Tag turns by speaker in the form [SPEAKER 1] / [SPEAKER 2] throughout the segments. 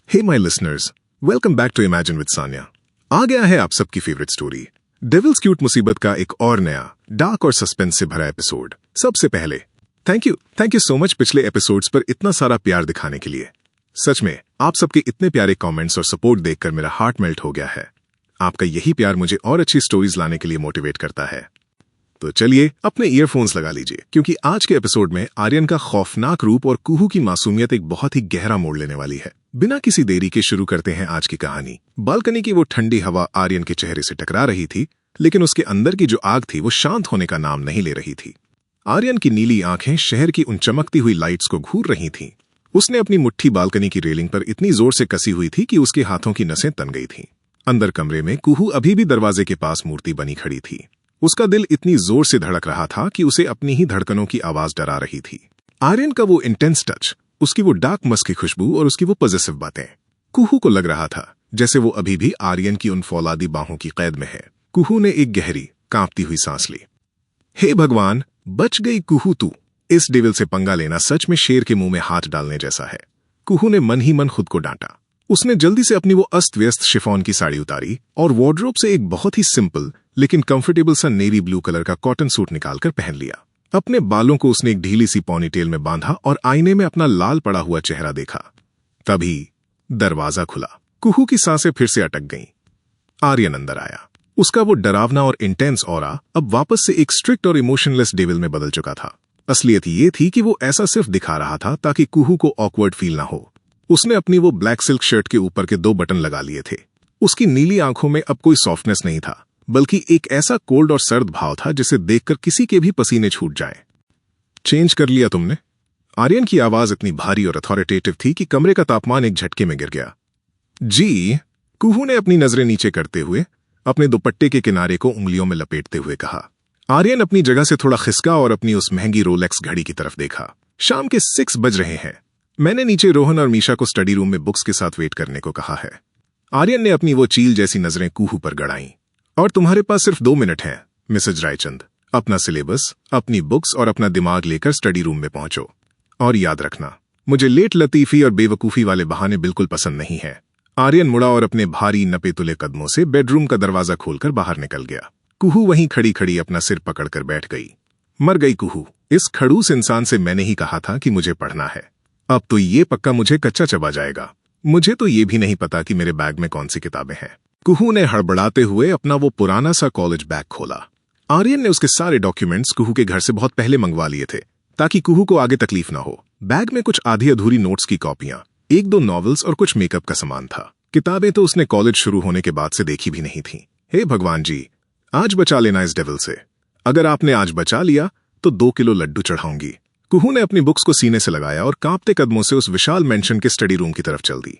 [SPEAKER 1] Hey my listeners, welcome back to imagine with Sanya. आ गया है आप सबकी फेवरेट स्टोरी डेविल्स क्यूट मुसीबत का एक और नया डार्क और सस्पेंस से भरा एपिसोड। सबसे पहले थैंक यू सो मच पिछले एपिसोड्स पर इतना सारा प्यार दिखाने के लिए। सच में आप सबके इतने प्यारे कमेंट्स और सपोर्ट देखकर मेरा हार्ट मेल्ट हो गया है। आपका यही प्यार मुझे और अच्छी स्टोरीज लाने के लिए मोटिवेट करता है। तो चलिए अपने ईयरफोन्स लगा लीजिए, क्योंकि आज के एपिसोड में आर्यन का खौफनाक रूप और कुहू की मासूमियत एक बहुत ही गहरा मोड़ लेने वाली है। बिना किसी देरी के शुरू करते हैं आज की कहानी। बालकनी की वो ठंडी हवा आर्यन के चेहरे से टकरा रही थी, लेकिन उसके अंदर की जो आग थी वो शांत होने का नाम नहीं ले रही थी। आर्यन की नीली आंखें शहर की उन चमकती हुई लाइट्स को घूर रही थीं। उसने अपनी मुट्ठी बालकनी की रेलिंग पर इतनी जोर से कसी हुई थी कि उसके हाथों की नसें तन गई थीं। अंदर कमरे में कुहू अभी भी दरवाजे के पास मूर्ति बनी खड़ी थी। उसका दिल इतनी जोर से धड़क रहा था कि उसे अपनी ही धड़कनों की आवाज डरा रही थी। आर्यन का वो इंटेंस टच, उसकी वो डार्क मस्क की खुशबू और उसकी वो पॉजिटिव बातें, कुहू को लग रहा था जैसे वो अभी भी आर्यन की उन फौलादी बाहों की कैद में है। कुहू ने एक गहरी कांपती हुई सांस ली। हे भगवान, बच गई कुहू तू। इस डेविल से पंगा लेना सच में शेर के मुंह में हाथ डालने जैसा है। कुहू ने मन ही मन खुद को डांटा। उसने जल्दी से अपनी वो अस्त व्यस्त शिफॉन की साड़ी उतारी और वार्डरोब से एक बहुत ही सिंपल लेकिन कंफर्टेबल सा नेवी ब्लू कलर का कॉटन सूट निकालकर पहन लिया। अपने बालों को उसने एक ढीली सी पॉनीटेल में बांधा और आईने में अपना लाल पड़ा हुआ चेहरा देखा। तभी दरवाजा खुला। कुहू की सांसें फिर से अटक गईं। आर्यन अंदर आया। उसका वो डरावना और इंटेंस ऑरा अब वापस से एक स्ट्रिक्ट और इमोशनलेस डेविल में बदल चुका था। असलियत ये थी कि वो ऐसा सिर्फ दिखा रहा था ताकि कुहू को ऑकवर्ड फील ना हो। उसने अपनी वो ब्लैक सिल्क शर्ट के ऊपर के 2 बटन लगा लिए थे। उसकी नीली आंखों में अब कोई सॉफ्टनेस नहीं था, बल्कि एक ऐसा कोल्ड और सर्द भाव था जिसे देखकर किसी के भी पसीने छूट जाएं। चेंज कर लिया तुमने? आर्यन की आवाज इतनी भारी और अथॉरिटेटिव थी कि कमरे का तापमान एक झटके में गिर गया। जी, कुहू ने अपनी नजरें नीचे करते हुए अपने दुपट्टे के किनारे को उंगलियों में लपेटते हुए कहा। आर्यन अपनी जगह से थोड़ा खिसका और अपनी उस महंगी रोलेक्स घड़ी की तरफ देखा। शाम के 6 बज रहे हैं। मैंने नीचे रोहन और मीशा को स्टडी रूम में बुक्स के साथ वेट करने को कहा है। आर्यन ने अपनी वो चील जैसी नजरें कुहू पर गड़ाईं। और तुम्हारे पास सिर्फ 2 मिनट हैं, मिसेज रायचंद। अपना सिलेबस, अपनी बुक्स और अपना दिमाग लेकर स्टडी रूम में पहुंचो। और याद रखना, मुझे लेट लतीफी और बेवकूफी वाले बहाने बिल्कुल पसंद नहीं है। आर्यन मुड़ा और अपने भारी नपे तुले कदमों से बेडरूम का दरवाजा खोलकर बाहर निकल गया। कुहू वहीं खड़ी खड़ी अपना सिर पकड़कर बैठ गई। मर गई कुहू। इस खड़ूस इंसान से मैंने ही कहा था कि मुझे पढ़ना है। अब तो ये पक्का मुझे कच्चा चबा जाएगा। मुझे तो ये भी नहीं पता कि मेरे बैग में कौन सी किताबें हैं। कुहू ने हड़बड़ाते हुए अपना वो पुराना सा कॉलेज बैग खोला। आर्यन ने उसके सारे डॉक्यूमेंट्स कुहू के घर से बहुत पहले मंगवा लिए थे, ताकि कुहू को आगे तकलीफ ना हो। बैग में कुछ आधी अधूरी नोट्स की कॉपियां, 1-2 नॉवेल्स और कुछ मेकअप का सामान था। किताबें तो उसने कॉलेज शुरू होने के बाद से देखी भी नहीं थी। हे भगवान जी, आज बचा लेना इस डेविल से। अगर आपने आज बचा लिया तो 2 किलो लड्डू चढ़ाऊंगी। कुहू ने अपनी बुक्स को सीने से लगाया और कांपते कदमों से उस विशाल मेंशन के स्टडी रूम की तरफ चल दी।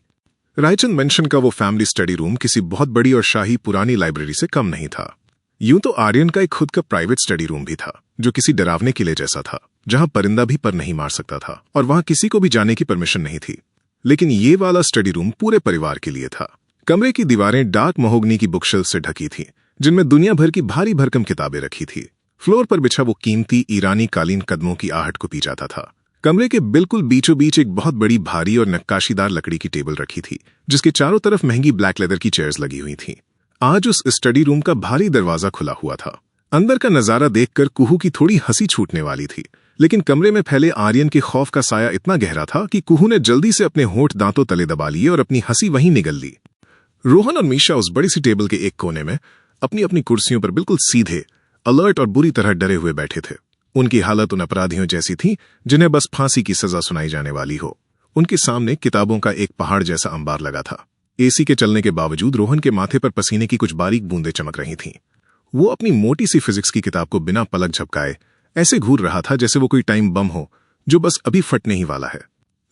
[SPEAKER 1] रायचंद मेंशन का वो फैमिली स्टडी रूम किसी बहुत बड़ी और शाही पुरानी लाइब्रेरी से कम नहीं था। यूं तो आर्यन का एक खुद का प्राइवेट स्टडी रूम भी था, जो किसी डरावने किले जैसा था, जहां परिंदा भी पर नहीं मार सकता था और वहां किसी को भी जाने की परमिशन नहीं थी। लेकिन ये वाला स्टडी रूम पूरे परिवार के लिए था। कमरे की दीवारें डार्क महोगनी की बुकशेल्फ से ढकी थीं, जिनमें दुनिया भर की भारी भरकम किताबें रखी थी। फ्लोर पर बिछा वो कीमती ईरानी कालीन कदमों की आहट को पी जाता था। कमरे के बिल्कुल बीचों बीच एक बहुत बड़ी भारी और नक्काशीदार लकड़ी की टेबल रखी थी, जिसके चारों तरफ महंगी ब्लैक लेदर की चेयर्स लगी हुई थीं। आज उस स्टडी रूम का भारी दरवाजा खुला हुआ था। अंदर का नजारा देखकर कुहू की थोड़ी हंसी छूटने वाली थी, लेकिन कमरे में फैले आर्यन के खौफ का साया इतना गहरा था कि कुहू ने जल्दी से अपने होंठ दांतों तले दबा लिए और अपनी हंसी वहीं निगल ली। रोहन और मीशा उस बड़ी सी टेबल के एक कोने में अपनी अपनी कुर्सियों पर बिल्कुल सीधे, अलर्ट और बुरी तरह डरे हुए बैठे थे। उनकी हालत उन अपराधियों जैसी थी जिन्हें बस फांसी की सजा सुनाई जाने वाली हो। उनके सामने किताबों का एक पहाड़ जैसा अंबार लगा था। एसी के चलने के बावजूद रोहन के माथे पर पसीने की कुछ बारीक बूंदें चमक रही थीं। वो अपनी मोटी सी फिजिक्स की किताब को बिना पलक झपकाए ऐसे घूर रहा था जैसे वो कोई टाइम बम हो जो बस अभी फटने ही वाला है।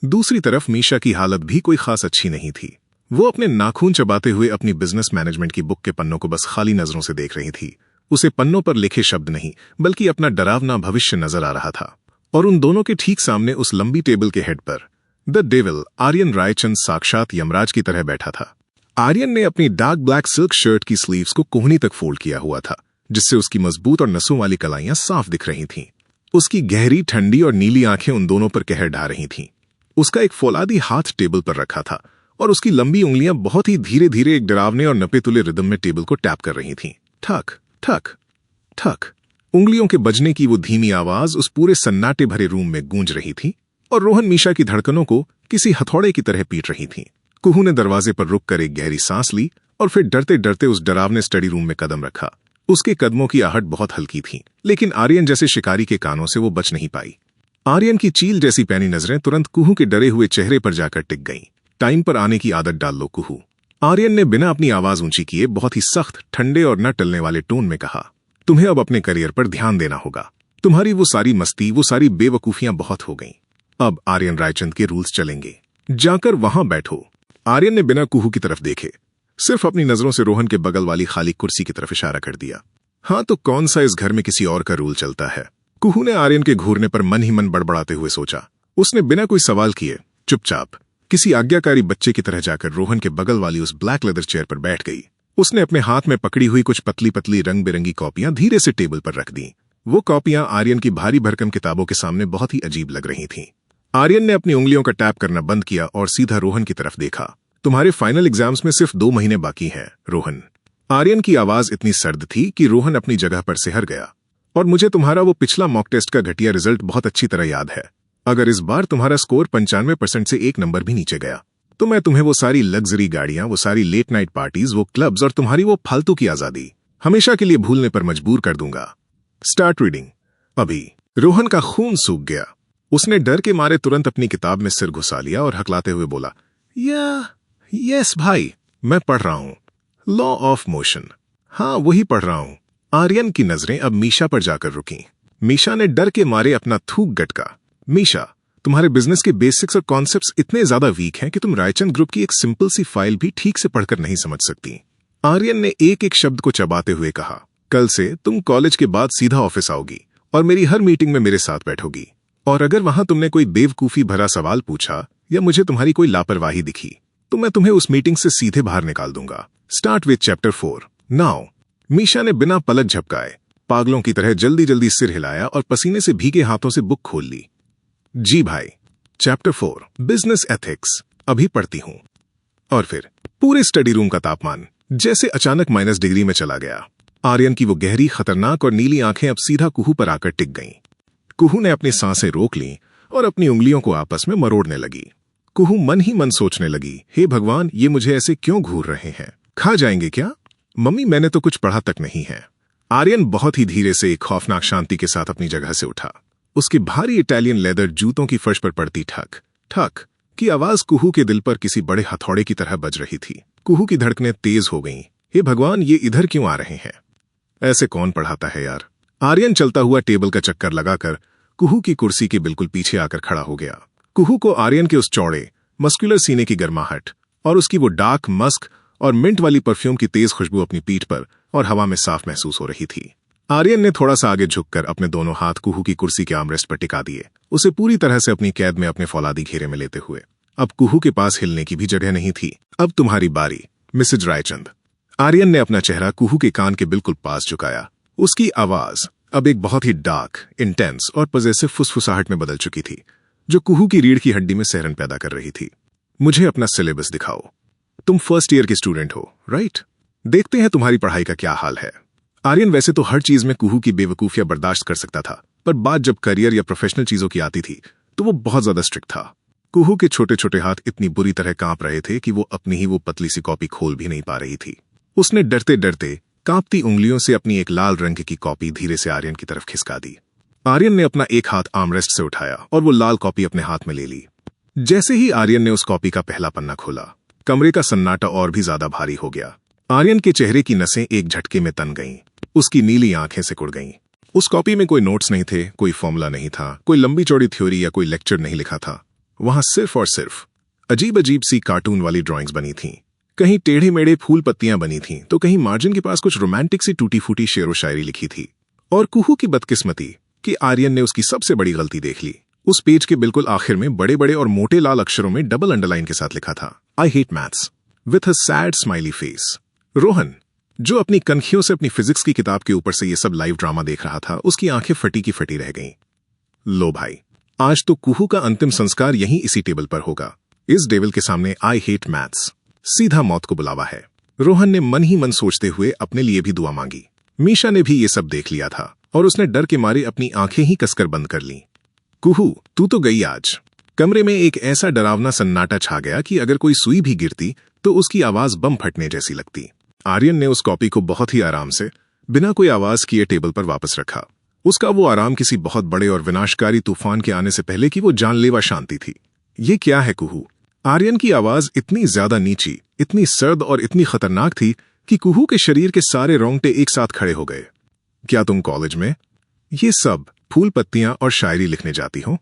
[SPEAKER 1] दूसरी तरफ मीशा की हालत भी कोई खास अच्छी नहीं थी। वो अपने नाखून चबाते हुए अपनी बिजनेस मैनेजमेंट की बुक के पन्नों को बस खाली नजरों से देख रही थी। उसे पन्नों पर लिखे शब्द नहीं, बल्कि अपना डरावना भविष्य नजर आ रहा था। और उन दोनों के ठीक सामने उस लंबी टेबल के हेड पर द डेविल आर्यन रायचंद साक्षात यमराज की तरह बैठा था। आर्यन ने अपनी डार्क ब्लैक सिल्क शर्ट की स्लीव्स को कोहनी तक फोल्ड किया हुआ था, जिससे उसकी मजबूत और नसों वाली कलाइयां साफ दिख रही थीं। उसकी गहरी ठंडी और नीली आंखें उन दोनों पर कहर ढा रही थीं। उसका एक फौलादी हाथ टेबल पर रखा था और उसकी लंबी उंगलियां बहुत ही धीरे धीरे एक डरावने और नपे तुले रिदम में टेबल को टैप कर रही थीं। ठक ठक ठक। उंगलियों के बजने की वो धीमी आवाज उस पूरे सन्नाटे भरे रूम में गूंज रही थी और रोहन मीशा की धड़कनों को किसी हथौड़े की तरह पीट रही थी। कुहू ने दरवाजे पर रुककर एक गहरी सांस ली और फिर डरते डरते उस डरावने स्टडी रूम में कदम रखा। उसके कदमों की आहट बहुत हल्की थी, लेकिन आर्यन जैसे शिकारी के कानों से वो बच नहीं पाई। आर्यन की चील जैसी पैनी नजरें तुरंत कुहू के डरे हुए चेहरे पर जाकर टिक गईं। टाइम पर आने की आदत डाल लो कुहू, आर्यन ने बिना अपनी आवाज ऊंची किए बहुत ही सख्त, ठंडे और न टलने वाले टोन में कहा। तुम्हें अब अपने करियर पर ध्यान देना होगा। तुम्हारी वो सारी मस्ती, वो सारी बेवकूफियां बहुत हो गईं। अब आर्यन रायचंद के रूल्स चलेंगे। जाकर वहां बैठो। आर्यन ने बिना कुहू की तरफ देखे सिर्फ अपनी नजरों से रोहन के बगल वाली खाली कुर्सी की तरफ इशारा कर दिया। हाँ, तो कौन सा इस घर में किसी और का रूल चलता है? कुहू ने आर्यन के घूरने पर मन ही मन बड़बड़ाते हुए सोचा। उसने बिना कोई सवाल किए चुपचाप किसी आज्ञाकारी बच्चे की तरह जाकर रोहन के बगल वाली उस ब्लैक लेदर चेयर पर बैठ गई। उसने अपने हाथ में पकड़ी हुई कुछ पतली पतली रंग बिरंगी कॉपियां धीरे से टेबल पर रख दी। वो कॉपियां आर्यन की भारी भरकम किताबों के सामने बहुत ही अजीब लग रही थीं। आर्यन ने अपनी उंगलियों का टैप करना बंद किया और सीधा रोहन की तरफ देखा। तुम्हारे फाइनल एग्जाम्स में सिर्फ 2 महीने बाकी हैं, रोहन। आर्यन की आवाज इतनी सर्द थी कि रोहन अपनी जगह पर सिहर गया। और मुझे तुम्हारा वो पिछला मॉक टेस्ट का घटिया रिजल्ट बहुत अच्छी तरह याद है। अगर इस बार तुम्हारा स्कोर 95% से 1 नंबर भी नीचे गया तो मैं तुम्हें वो सारी लग्जरी गाड़ियां, वो सारी लेट नाइट पार्टीज, वो क्लब्स और तुम्हारी वो फालतू की आजादी हमेशा के लिए भूलने पर मजबूर कर दूंगा। स्टार्ट रीडिंग अभी। रोहन का खून सूख गया। उसने डर के मारे तुरंत अपनी किताब में सिर घुसा लिया और हकलाते हुए बोला, यस भाई, मैं पढ़ रहा हूं। Law of motion. हाँ, वही पढ़ रहा हूं। आर्यन की नजरें अब मीशा पर जाकर रुकीं। मीशा ने डर के मारे अपना थूक गटका। मीशा, तुम्हारे बिजनेस के बेसिक्स और कॉन्सेप्ट्स इतने ज्यादा वीक हैं कि तुम रायचंद ग्रुप की एक सिंपल सी फाइल भी ठीक से पढ़कर नहीं समझ सकती। आर्यन ने एक एक शब्द को चबाते हुए कहा, कल से तुम कॉलेज के बाद सीधा ऑफिस आओगी और मेरी हर मीटिंग में मेरे साथ बैठोगी। और अगर वहां तुमने कोई बेवकूफी भरा सवाल पूछा या मुझे तुम्हारी कोई लापरवाही दिखी तो मैं तुम्हें उस मीटिंग से सीधे बाहर निकाल दूंगा। Start with chapter 4 now. Misha ने बिना पलक झपकाए पागलों की तरह जल्दी जल्दी सिर हिलाया और पसीने से भीगे हाथों से बुक खोल ली। जी भाई। चैप्टर 4 बिजनेस एथिक्स, अभी पढ़ती हूं। और फिर पूरे स्टडी रूम का तापमान जैसे अचानक -डिग्री में चला गया। आर्यन की वो गहरी, खतरनाक और नीली आंखें अब सीधा कुहू पर आकर टिक गईं। कुहू ने अपनी सांसें रोक लीं और अपनी उंगलियों को आपस में मरोड़ने लगी। कुहू मन ही मन सोचने लगी, हे भगवान, ये मुझे ऐसे क्यों घूर रहे हैं? खा जाएंगे क्या? मम्मी, मैंने तो कुछ पढ़ा तक नहीं है। आर्यन बहुत ही धीरे से एक खौफनाक शांति के साथ अपनी जगह से उठा। उसके भारी इटालियन लेदर जूतों की फर्श पर पड़ती ठक ठक की आवाज कुहू के दिल पर किसी बड़े हथौड़े की तरह बज रही थी। कुहू की धड़कनें तेज हो गईं। हे भगवान, ये इधर क्यों आ रहे हैं? ऐसे कौन पढ़ाता है यार? आर्यन चलता हुआ टेबल का चक्कर लगाकर कुहू की कुर्सी के बिल्कुल पीछे आकर खड़ा हो गया। कुहू को आर्यन के उस चौड़े, मस्कुलर सीने की गर्माहट और उसकी वो डार्क मस्क और मिंट वाली परफ्यूम की तेज खुशबू अपनी पीठ पर और हवा में साफ महसूस हो रही थी। आर्यन ने थोड़ा सा आगे झुककर अपने दोनों हाथ कुहू की कुर्सी के आर्मरेस्ट पर टिका दिए, उसे पूरी तरह से अपनी कैद में अपने फौलादी घेरे में लेते हुए। अब कुहू के पास हिलने की भी जगह नहीं थी। अब तुम्हारी बारी, मिसेज रायचंद। आर्यन ने अपना चेहरा कुहू के कान के बिल्कुल पास झुकाया। उसकी आवाज अब एक बहुत ही डार्क, इंटेंस और पॉजेसिव फुसफुसाहट में बदल चुकी थी, जो कुहू की रीढ़ की हड्डी में सहरन पैदा कर रही थी। मुझे अपना सिलेबस दिखाओ। तुम फर्स्ट ईयर की स्टूडेंट हो, राइट? देखते हैं तुम्हारी पढ़ाई का क्या हाल है। आर्यन वैसे तो हर चीज में कुहू की बेवकूफियां बर्दाश्त कर सकता था, पर बात जब करियर या प्रोफेशनल चीजों की आती थी तो वो बहुत ज्यादा स्ट्रिक्ट था। कुहू के छोटे छोटे हाथ इतनी बुरी तरह कांप रहे थे कि वो अपनी ही वो पतली सी कॉपी खोल भी नहीं पा रही थी। उसने डरते डरते कांपती उंगलियों से अपनी एक लाल रंग की कॉपी धीरे से आर्यन की तरफ खिसका दी। आर्यन ने अपना एक हाथ आर्मरेस्ट से उठाया और वो लाल कॉपी अपने हाथ में ले ली। जैसे ही आर्यन ने उस कॉपी का पहला पन्ना खोला, कमरे का सन्नाटा और भी ज्यादा भारी हो गया। आर्यन के चेहरे की नसें एक झटके में तन गईं। उसकी नीली आंखें सिकुड़ गईं। उस कॉपी में कोई नोट्स नहीं थे, कोई फॉर्मूला नहीं था, कोई लंबी चौड़ी थ्योरी या कोई लेक्चर नहीं लिखा था। वहां सिर्फ और सिर्फ अजीब अजीब सी कार्टून वाली ड्राइंग्स बनी थीं। कहीं टेढ़े मेढ़े फूल पत्तियां बनी थीं, तो कहीं मार्जिन के पास कुछ रोमांटिक सी टूटी फूटी शेरो शायरी लिखी थी। और कुहू की बदकिस्मती कि आर्यन ने उसकी सबसे बड़ी गलती देख ली। उस पेज के बिल्कुल आखिर में बड़े बड़े और मोटे लाल अक्षरों में डबल अंडरलाइन के साथ लिखा था, I hate maths, with a sad smiley face. Rohan, जो अपनी कनखियों से अपनी फिजिक्स की किताब के ऊपर से ये सब लाइव ड्रामा देख रहा था, उसकी आंखें फटी की फटी रह गईं। लो भाई, आज तो कुहू का अंतिम संस्कार यहीं इसी टेबल पर होगा। इस डेविल के सामने आई हेट मैथ्स सीधा मौत को बुलावा है। रोहन ने मन ही मन सोचते हुए अपने लिए भी दुआ मांगी। मीशा ने भी ये सब देख लिया था और उसने डर के मारे अपनी आंखें ही कसकर बंद कर लीं। कुहू, तू तो गई आज। कमरे में एक ऐसा डरावना सन्नाटा छा गया कि अगर कोई सुई भी गिरती तो उसकी आवाज बम फटने जैसी लगती। आर्यन ने उस कॉपी को बहुत ही आराम से बिना कोई आवाज किए टेबल पर वापस रखा। उसका वो आराम किसी बहुत बड़े और विनाशकारी तूफान के आने से पहले की वो जानलेवा शांति थी। ये क्या है कुहू? आर्यन की आवाज इतनी ज्यादा नीची, इतनी सर्द और इतनी खतरनाक थी कि कुहू के शरीर के सारे रोंगटे एक साथ खड़े हो गए। क्या तुम कॉलेज में ये सब फूल पत्तियां और शायरी लिखने जाती हो?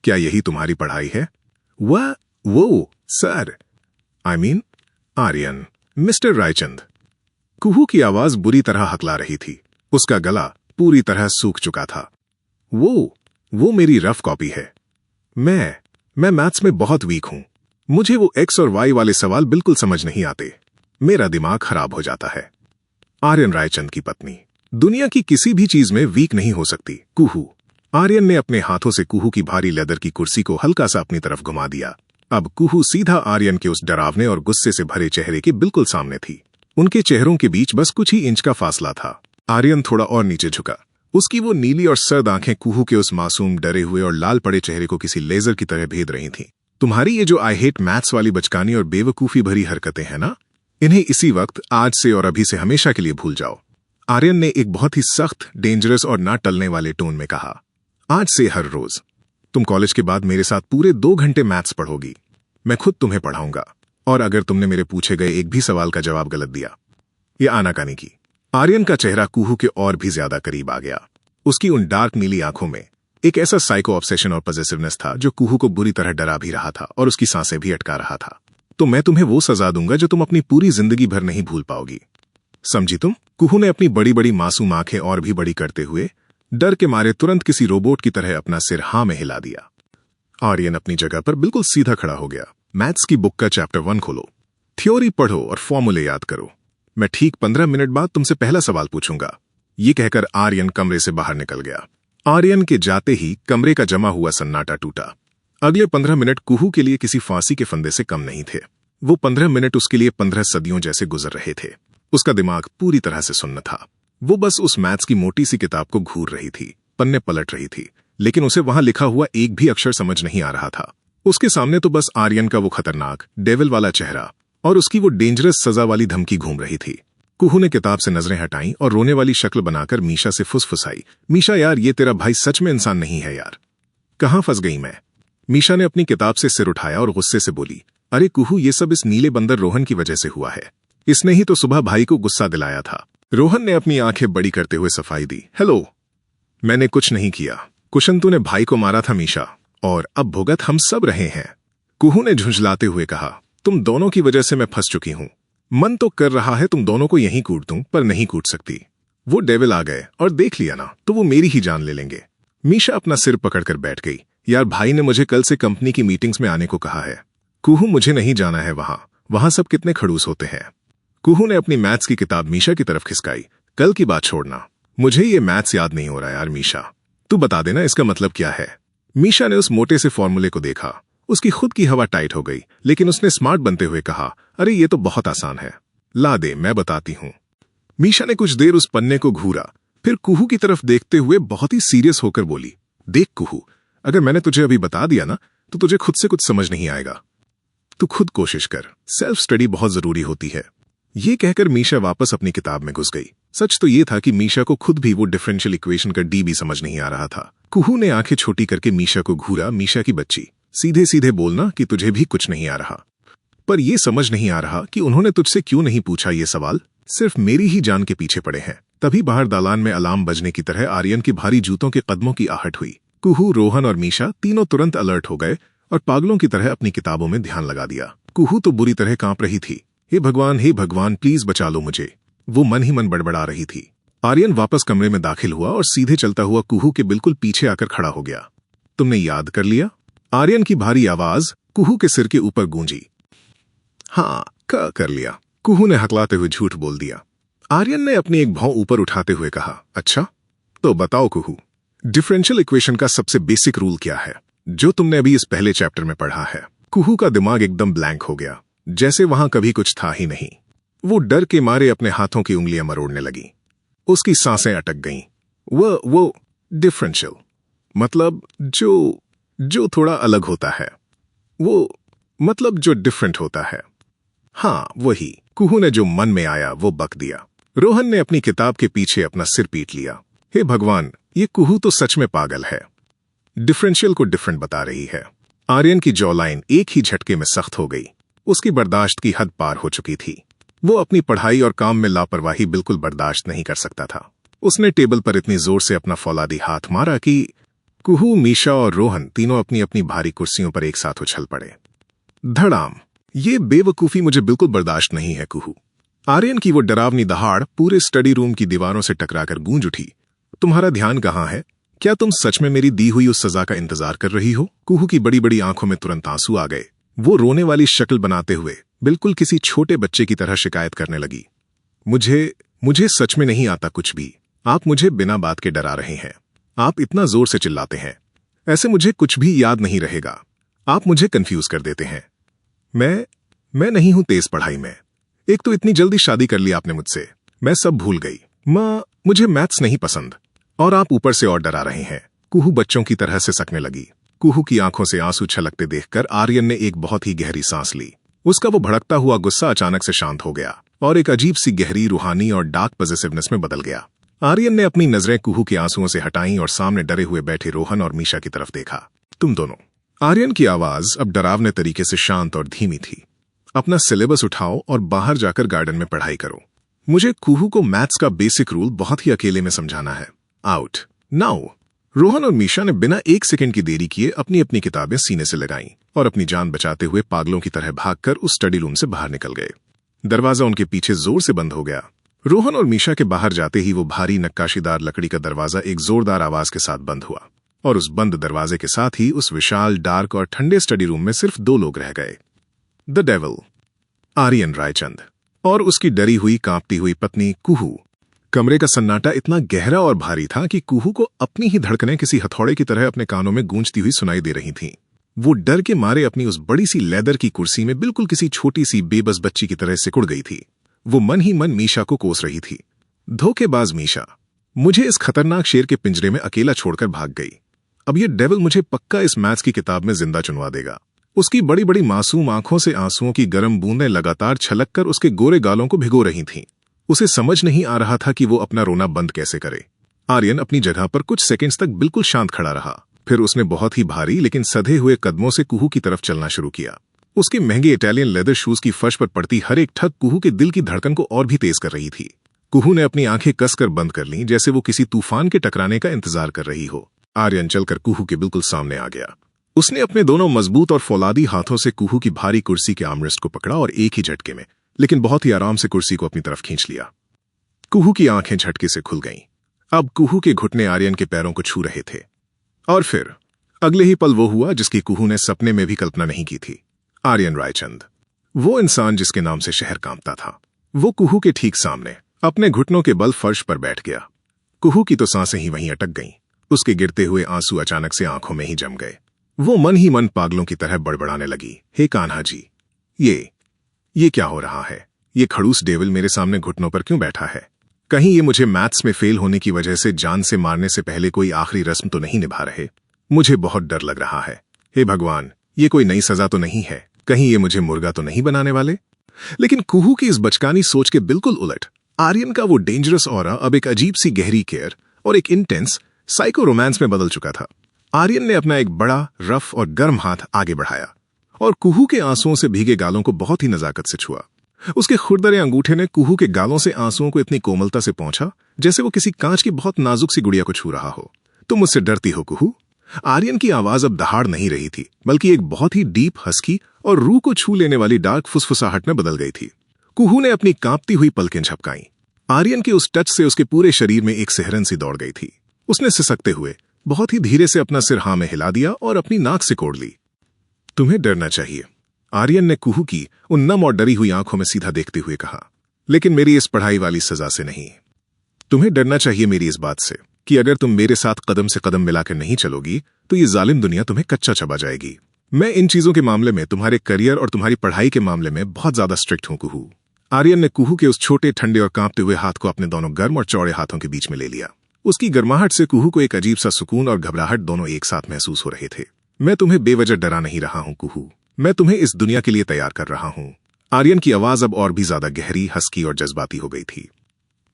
[SPEAKER 1] क्या यही तुम्हारी पढ़ाई है? वो sir, I mean Aryan, mister Raichand. Kuhu की आवाज बुरी तरह हकला रही थी। उसका गला पूरी तरह सूख चुका था। वो मेरी रफ कॉपी है। मैं मैथ्स में बहुत वीक हूं। मुझे वो एक्स और वाई वाले सवाल बिल्कुल समझ नहीं आते। मेरा दिमाग खराब हो जाता है। आर्यन रायचंद की पत्नी दुनिया की किसी भी चीज में वीक नहीं हो सकती। कुहू। आर्यन ने अपने हाथों से कुहू की भारी लेदर की कुर्सी को हल्का सा अपनी तरफ घुमा दिया। अब कुहू सीधा आर्यन के उस डरावने और गुस्से से भरे चेहरे के बिल्कुल सामने थी। उनके चेहरों के बीच बस कुछ ही इंच का फासला था। आर्यन थोड़ा और नीचे झुका। उसकी वो नीली और सर्द आंखें कुहू के उस मासूम, डरे हुए और लाल पड़े चेहरे को किसी लेजर की तरह भेद रही थीं। तुम्हारी ये जो आई हेट मैथ्स वाली बचकानी और बेवकूफी भरी हरकतें हैं ना, इन्हें इसी वक्त, आज से और अभी से हमेशा के लिए भूल जाओ। आर्यन ने एक बहुत ही सख्त, डेंजरस और ना टलने वाले टोन में कहा। आज से हर रोज तुम कॉलेज के बाद मेरे साथ पूरे 2 घंटे मैथ्स पढ़ोगी। मैं खुद तुम्हें पढ़ाऊंगा, और अगर तुमने मेरे पूछे गए एक भी सवाल का जवाब गलत दिया, ये आनाकानी की। आर्यन का चेहरा कुहू के और भी ज्यादा करीब आ गया। उसकी उन डार्क नीली आंखों में एक ऐसा साइको ऑब्सेशन और पॉजेसिवनेस था जो कुहू को बुरी तरह डरा भी रहा था और उसकी सांसें भी अटका रहा था। तो मैं तुम्हें वो सजा दूंगा जो तुम अपनी पूरी जिंदगी भर नहीं भूल पाओगी। समझी तुम? कुहू ने अपनी बड़ी बड़ी मासूम आंखें और भी बड़ी करते हुए डर के मारे तुरंत किसी रोबोट की तरह अपना सिर हाँ में हिला दिया। आर्यन अपनी जगह पर बिल्कुल सीधा खड़ा हो गया। मैथ्स की बुक का चैप्टर 1 खोलो, थ्योरी पढ़ो और फॉर्मूले याद करो। मैं ठीक 15 मिनट बाद तुमसे पहला सवाल पूछूंगा। ये कहकर आर्यन कमरे से बाहर निकल गया। आर्यन के जाते ही कमरे का जमा हुआ सन्नाटा टूटा। अगले 15 मिनट कुहू के लिए किसी फांसी के फंदे से कम नहीं थे। वो 15 मिनट उसके लिए 15 सदियों जैसे गुजर रहे थे। उसका दिमाग पूरी तरह से सुन्न था। वो बस उस मैथ्स की मोटी सी किताब को घूर रही थी, पन्ने पलट रही थी, लेकिन उसे वहां लिखा हुआ एक भी अक्षर समझ नहीं आ रहा था। उसके सामने तो बस आर्यन का वो खतरनाक, डेविल वाला चेहरा और उसकी वो डेंजरस सजा वाली धमकी घूम रही थी। कुहू ने किताब से नजरें हटाईं और रोने वाली शक्ल बनाकर मीशा से फुसफुसाई। मीशा यार, ये तेरा भाई सच में इंसान नहीं है यार। कहाँ फंस गई मैं? मीशा ने अपनी किताब से सिर उठाया और गुस्से से बोली, अरे कुहू, ये सब इस नीले बंदर रोहन की वजह से हुआ है। इसने ही तो सुबह भाई को गुस्सा दिलाया था। रोहन ने अपनी आंखें बड़ी करते हुए सफाई दी। हेलो, मैंने कुछ नहीं किया। कुशन तूने भाई को मारा था मीशा, और अब भुगत हम सब रहे हैं। कुहू ने झुंझलाते हुए कहा, तुम दोनों की वजह से मैं फंस चुकी हूं। मन तो कर रहा है तुम दोनों को यहीं कूट दूं, पर नहीं कूट सकती। वो डेविल आ गए और देख लिया ना तो वो मेरी ही जान ले लेंगे। मीशा अपना सिर पकड़कर बैठ गई। यार, भाई ने मुझे कल से कंपनी की मीटिंग्स में आने को कहा है। कुहू, मुझे नहीं जाना है वहां सब कितने खड़ूस होते हैं। कुहू ने अपनी मैथ्स की किताब मीशा की तरफ खिसकाई। कल की बात छोड़ना, मुझे ये मैथ्स याद नहीं हो रहा यार। मीशा, तू बता देना इसका मतलब क्या है। मीशा ने उस मोटे से फॉर्मूले को देखा। उसकी खुद की हवा टाइट हो गई, लेकिन उसने स्मार्ट बनते हुए कहा, अरे ये तो बहुत आसान है, ला दे, मैं बताती हूं। मीशा ने कुछ देर उस पन्ने को घूरा, फिर कुहू की तरफ देखते हुए बहुत ही सीरियस होकर बोली, देख कुहू, अगर मैंने तुझे अभी बता दिया ना तो तुझे खुद से कुछ समझ नहीं आएगा। तू खुद कोशिश कर, सेल्फ स्टडी बहुत जरूरी होती है। ये कहकर मीशा वापस अपनी किताब में घुस गई। सच तो ये था कि मीशा को खुद भी वो डिफरेंशियल इक्वेशन का डी भी समझ नहीं आ रहा था। कुहू ने आंखें छोटी करके मीशा को घूरा। मीशा की बच्ची, सीधे सीधे बोलना कि तुझे भी कुछ नहीं आ रहा। पर यह समझ नहीं आ रहा कि उन्होंने तुझसे क्यों नहीं पूछा ये सवाल। सिर्फ मेरी ही जान के पीछे पड़े हैं। तभी बाहर दालान में अलार्म बजने की तरह आर्यन की भारी जूतों के कदमों की आहट हुई। कुहू, रोहन और मीशा तीनों तुरंत अलर्ट हो गए और पागलों की तरह अपनी किताबों में ध्यान लगा दिया। कुहू तो बुरी तरह कांप रही थी। हे भगवान, प्लीज बचा लो मुझे, वो मन ही मन बड़बड़ा रही थी। आर्यन वापस कमरे में दाखिल हुआ और सीधे चलता हुआ कुहू के बिल्कुल पीछे आकर खड़ा हो गया। तुमने याद कर लिया? आर्यन की भारी आवाज कुहू के सिर के ऊपर गूंजी। हाँ, कर लिया, कुहू ने हकलाते हुए झूठ बोल दिया। आर्यन ने अपनी एक भौं ऊपर उठाते हुए कहा, अच्छा तो बताओ कुहू, डिफरेंशियल इक्वेशन का सबसे बेसिक रूल क्या है जो तुमने अभी इस पहले चैप्टर में पढ़ा है? कुहू का दिमाग एकदम ब्लैंक हो गया, जैसे वहां कभी कुछ था ही नहीं। वो डर के मारे अपने हाथों की उंगलियां मरोड़ने लगी। उसकी सांसें अटक गईं। वो डिफरेंशियल, मतलब जो थोड़ा अलग होता है, वो मतलब जो डिफरेंट होता है। हाँ वही। कुहू ने जो मन में आया वो बक दिया। रोहन ने अपनी किताब के पीछे अपना सिर पीट लिया। हे भगवान, ये कुहू तो सच में पागल है। डिफरेंशियल को डिफरेंट बता रही है। आर्यन की जॉलाइन एक ही झटके में सख्त हो गई। उसकी बर्दाश्त की हद पार हो चुकी थी। वो अपनी पढ़ाई और काम में लापरवाही बिल्कुल बर्दाश्त नहीं कर सकता था। उसने टेबल पर इतनी जोर से अपना फौलादी हाथ मारा कि कुहू, मीशा और रोहन तीनों अपनी अपनी भारी कुर्सियों पर एक साथ उछल पड़े। धड़ाम। ये बेवकूफी मुझे बिल्कुल बर्दाश्त नहीं है कुहू। आर्यन की वो डरावनी दहाड़ पूरे स्टडी रूम की दीवारों से टकराकर गूंज उठी। तुम्हारा ध्यान कहाँ है? क्या तुम सच में मेरी दी हुई उस सजा का इंतजार कर रही हो? कुहू की बड़ी बड़ी आंखों में तुरंत आंसू आ गए। वो रोने वाली शक्ल बनाते हुए बिल्कुल किसी छोटे बच्चे की तरह शिकायत करने लगी। मुझे सच में नहीं आता कुछ भी। आप मुझे बिना बात के डरा रहे हैं। आप इतना जोर से चिल्लाते हैं, ऐसे मुझे कुछ भी याद नहीं रहेगा। आप मुझे कंफ्यूज कर देते हैं। मैं नहीं हूं तेज पढ़ाई में। एक तो इतनी जल्दी शादी कर ली आपने मुझसे, मैं सब भूल गई। मुझे मैथ्स नहीं पसंद, और आप ऊपर से और डरा रहे हैं। कुहू बच्चों की तरह से सकने लगी। कुहू की आंखों से आंसू छलकते देखकर आर्यन ने एक बहुत ही गहरी सांस ली। उसका वो भड़कता हुआ गुस्सा अचानक से शांत हो गया और एक अजीब सी गहरी, रूहानी और डार्क पॉजिटिवनेस में बदल गया। आर्यन ने अपनी नजरें कुहू के आंसुओं से हटाईं और सामने डरे हुए बैठे रोहन और मीशा की तरफ देखा। तुम दोनों। आर्यन की आवाज अब डरावने तरीके से शांत और धीमी थी। अपना सिलेबस उठाओ और बाहर जाकर गार्डन में पढ़ाई करो। मुझे कुहू को मैथ्स का बेसिक रूल बहुत ही अकेले में समझाना है। Out now. रोहन और मीशा ने बिना एक सेकंड की देरी किए अपनी अपनी किताबें सीने से लगाईं और अपनी जान बचाते हुए पागलों की तरह भागकर उस स्टडी रूम से बाहर निकल गए। दरवाजा उनके पीछे जोर से बंद हो गया। रोहन और मीशा के बाहर जाते ही वो भारी नक्काशीदार लकड़ी का दरवाजा एक जोरदार आवाज के साथ बंद हुआ और उस बंद दरवाजे के साथ ही उस विशाल, डार्क और ठंडे स्टडी रूम में सिर्फ 2 लोग रह गए। द डेविल, आर्यन रायचंद और उसकी डरी हुई, कांपती हुई पत्नी कुहू। कमरे का सन्नाटा इतना गहरा और भारी था कि कुहू को अपनी ही धड़कनें किसी हथौड़े की तरह अपने कानों में गूंजती हुई सुनाई दे रही थीं। वो डर के मारे अपनी उस बड़ी सी लेदर की कुर्सी में बिल्कुल किसी छोटी सी बेबस बच्ची की तरह सिकुड़ गई थी। वो मन ही मन मीशा को कोस रही थी। धोखेबाज मीशा, मुझे इस खतरनाक शेर के पिंजरे में अकेला छोड़कर भाग गई। अब ये डेविल मुझे पक्का इस मैथ्स की किताब में जिंदा चुनवा देगा। उसकी बड़ी बड़ी मासूम आंखों से आंसुओं की गर्म बूंदें लगातार छलककर उसके गोरे गालों को भिगो रही थीं। उसे समझ नहीं आ रहा था कि वो अपना रोना बंद कैसे करे। आर्यन अपनी जगह पर कुछ सेकंड्स तक बिल्कुल शांत खड़ा रहा। फिर उसने बहुत ही भारी लेकिन सधे हुए कदमों से कुहू की तरफ चलना शुरू किया। उसके महंगे इटालियन लेदर शूज की फर्श पर पड़ती हर एक ठग कुहू के दिल की धड़कन को और भी तेज कर रही थी। कुहू ने अपनी आंखें कसकर बंद कर लीं, जैसे वो किसी तूफान के टकराने का इंतजार कर रही हो। आर्यन चलकर कुहू के बिल्कुल सामने आ गया। उसने अपने दोनों मजबूत और फौलादी हाथों से कुहू की भारी कुर्सी के आर्मरेस्ट को पकड़ा और एक ही झटके में, लेकिन बहुत ही आराम से कुर्सी को अपनी तरफ खींच लिया। कुहू की आंखें झटके से खुल गईं। अब कुहू के घुटने आर्यन के पैरों को छू रहे थे। और फिर अगले ही पल वो हुआ जिसकी कुहू ने सपने में भी कल्पना नहीं की थी। आर्यन रायचंद, वो इंसान जिसके नाम से शहर कांपता था, वो कुहू के ठीक सामने अपने घुटनों के बल फर्श पर बैठ गया। कुहू की तो सांसें ही वहीं अटक गईं। उसके गिरते हुए आंसू अचानक से आंखों में ही जम गए। वो मन ही मन पागलों की तरह बड़बड़ाने लगी। हे कान्हा जी, ये क्या हो रहा है? ये खड़ूस डेविल मेरे सामने घुटनों पर क्यों बैठा है? कहीं ये मुझे मैथ्स में फेल होने की वजह से जान से मारने से पहले कोई आखिरी रस्म तो नहीं निभा रहे? मुझे बहुत डर लग रहा है। हे भगवान, ये कोई नई सजा तो नहीं है? कहीं ये मुझे मुर्गा तो नहीं बनाने वाले? लेकिन कुहू की इस बचकानी सोच के बिल्कुल उलट आर्यन का वो डेंजरस ऑरा अब एक अजीब सी गहरी केयर और एक इंटेंस साइको रोमांस में बदल चुका था। आर्यन ने अपना एक बड़ा, रफ और गर्म हाथ आगे बढ़ाया और कुहू के आंसुओं से भीगे गालों को बहुत ही नजाकत से छुआ। उसके खुरदरे अंगूठे ने कुहू के गालों से आंसुओं को इतनी कोमलता से पहुंचा जैसे वो किसी कांच की बहुत नाजुक सी गुड़िया को छू रहा हो। तुम मुझसे डरती हो कुहू? आर्यन की आवाज अब दहाड़ नहीं रही थी, बल्कि एक बहुत ही डीप, हस्की और रूह को छू लेने वाली डार्क फुसफुसाहट में बदल गई थी। कुहू ने अपनी कांपती हुई पलकें झपकाईं। आर्यन के उस टच से उसके पूरे शरीर में एक सिहरन सी दौड़ गई थी। उसने सिसकते हुए बहुत ही धीरे से अपना सिर हाँ में हिला दिया और अपनी नाक से कोड़ ली। तुम्हें डरना चाहिए, आर्यन ने कुहू की उन नम और डरी हुई आंखों में सीधा देखते हुए कहा, लेकिन मेरी इस पढ़ाई वाली सजा से नहीं। तुम्हें डरना चाहिए मेरी इस बात से कि अगर तुम मेरे साथ कदम से कदम मिलाकर नहीं चलोगी तो ये जालिम दुनिया तुम्हें कच्चा चबा जाएगी। मैं इन चीजों के मामले में तुम्हारे करियर और तुम्हारी पढ़ाई के मामले में बहुत ज्यादा स्ट्रिक्ट हूं कुहू। आर्यन ने कुहू के उस छोटे, ठंडे और कांपते हुए हाथ को अपने दोनों गर्म और चौड़े हाथों के बीच में ले लिया। उसकी गर्माहट से कुहू को एक अजीब सा सुकून और घबराहट दोनों एक साथ महसूस हो रहे थे। मैं तुम्हें बेवजह डरा नहीं रहा हूं कुहू, मैं तुम्हें इस दुनिया के लिए तैयार कर रहा हूं। आर्यन की आवाज अब और भी ज्यादा गहरी, हस्की और जज्बाती हो गई थी।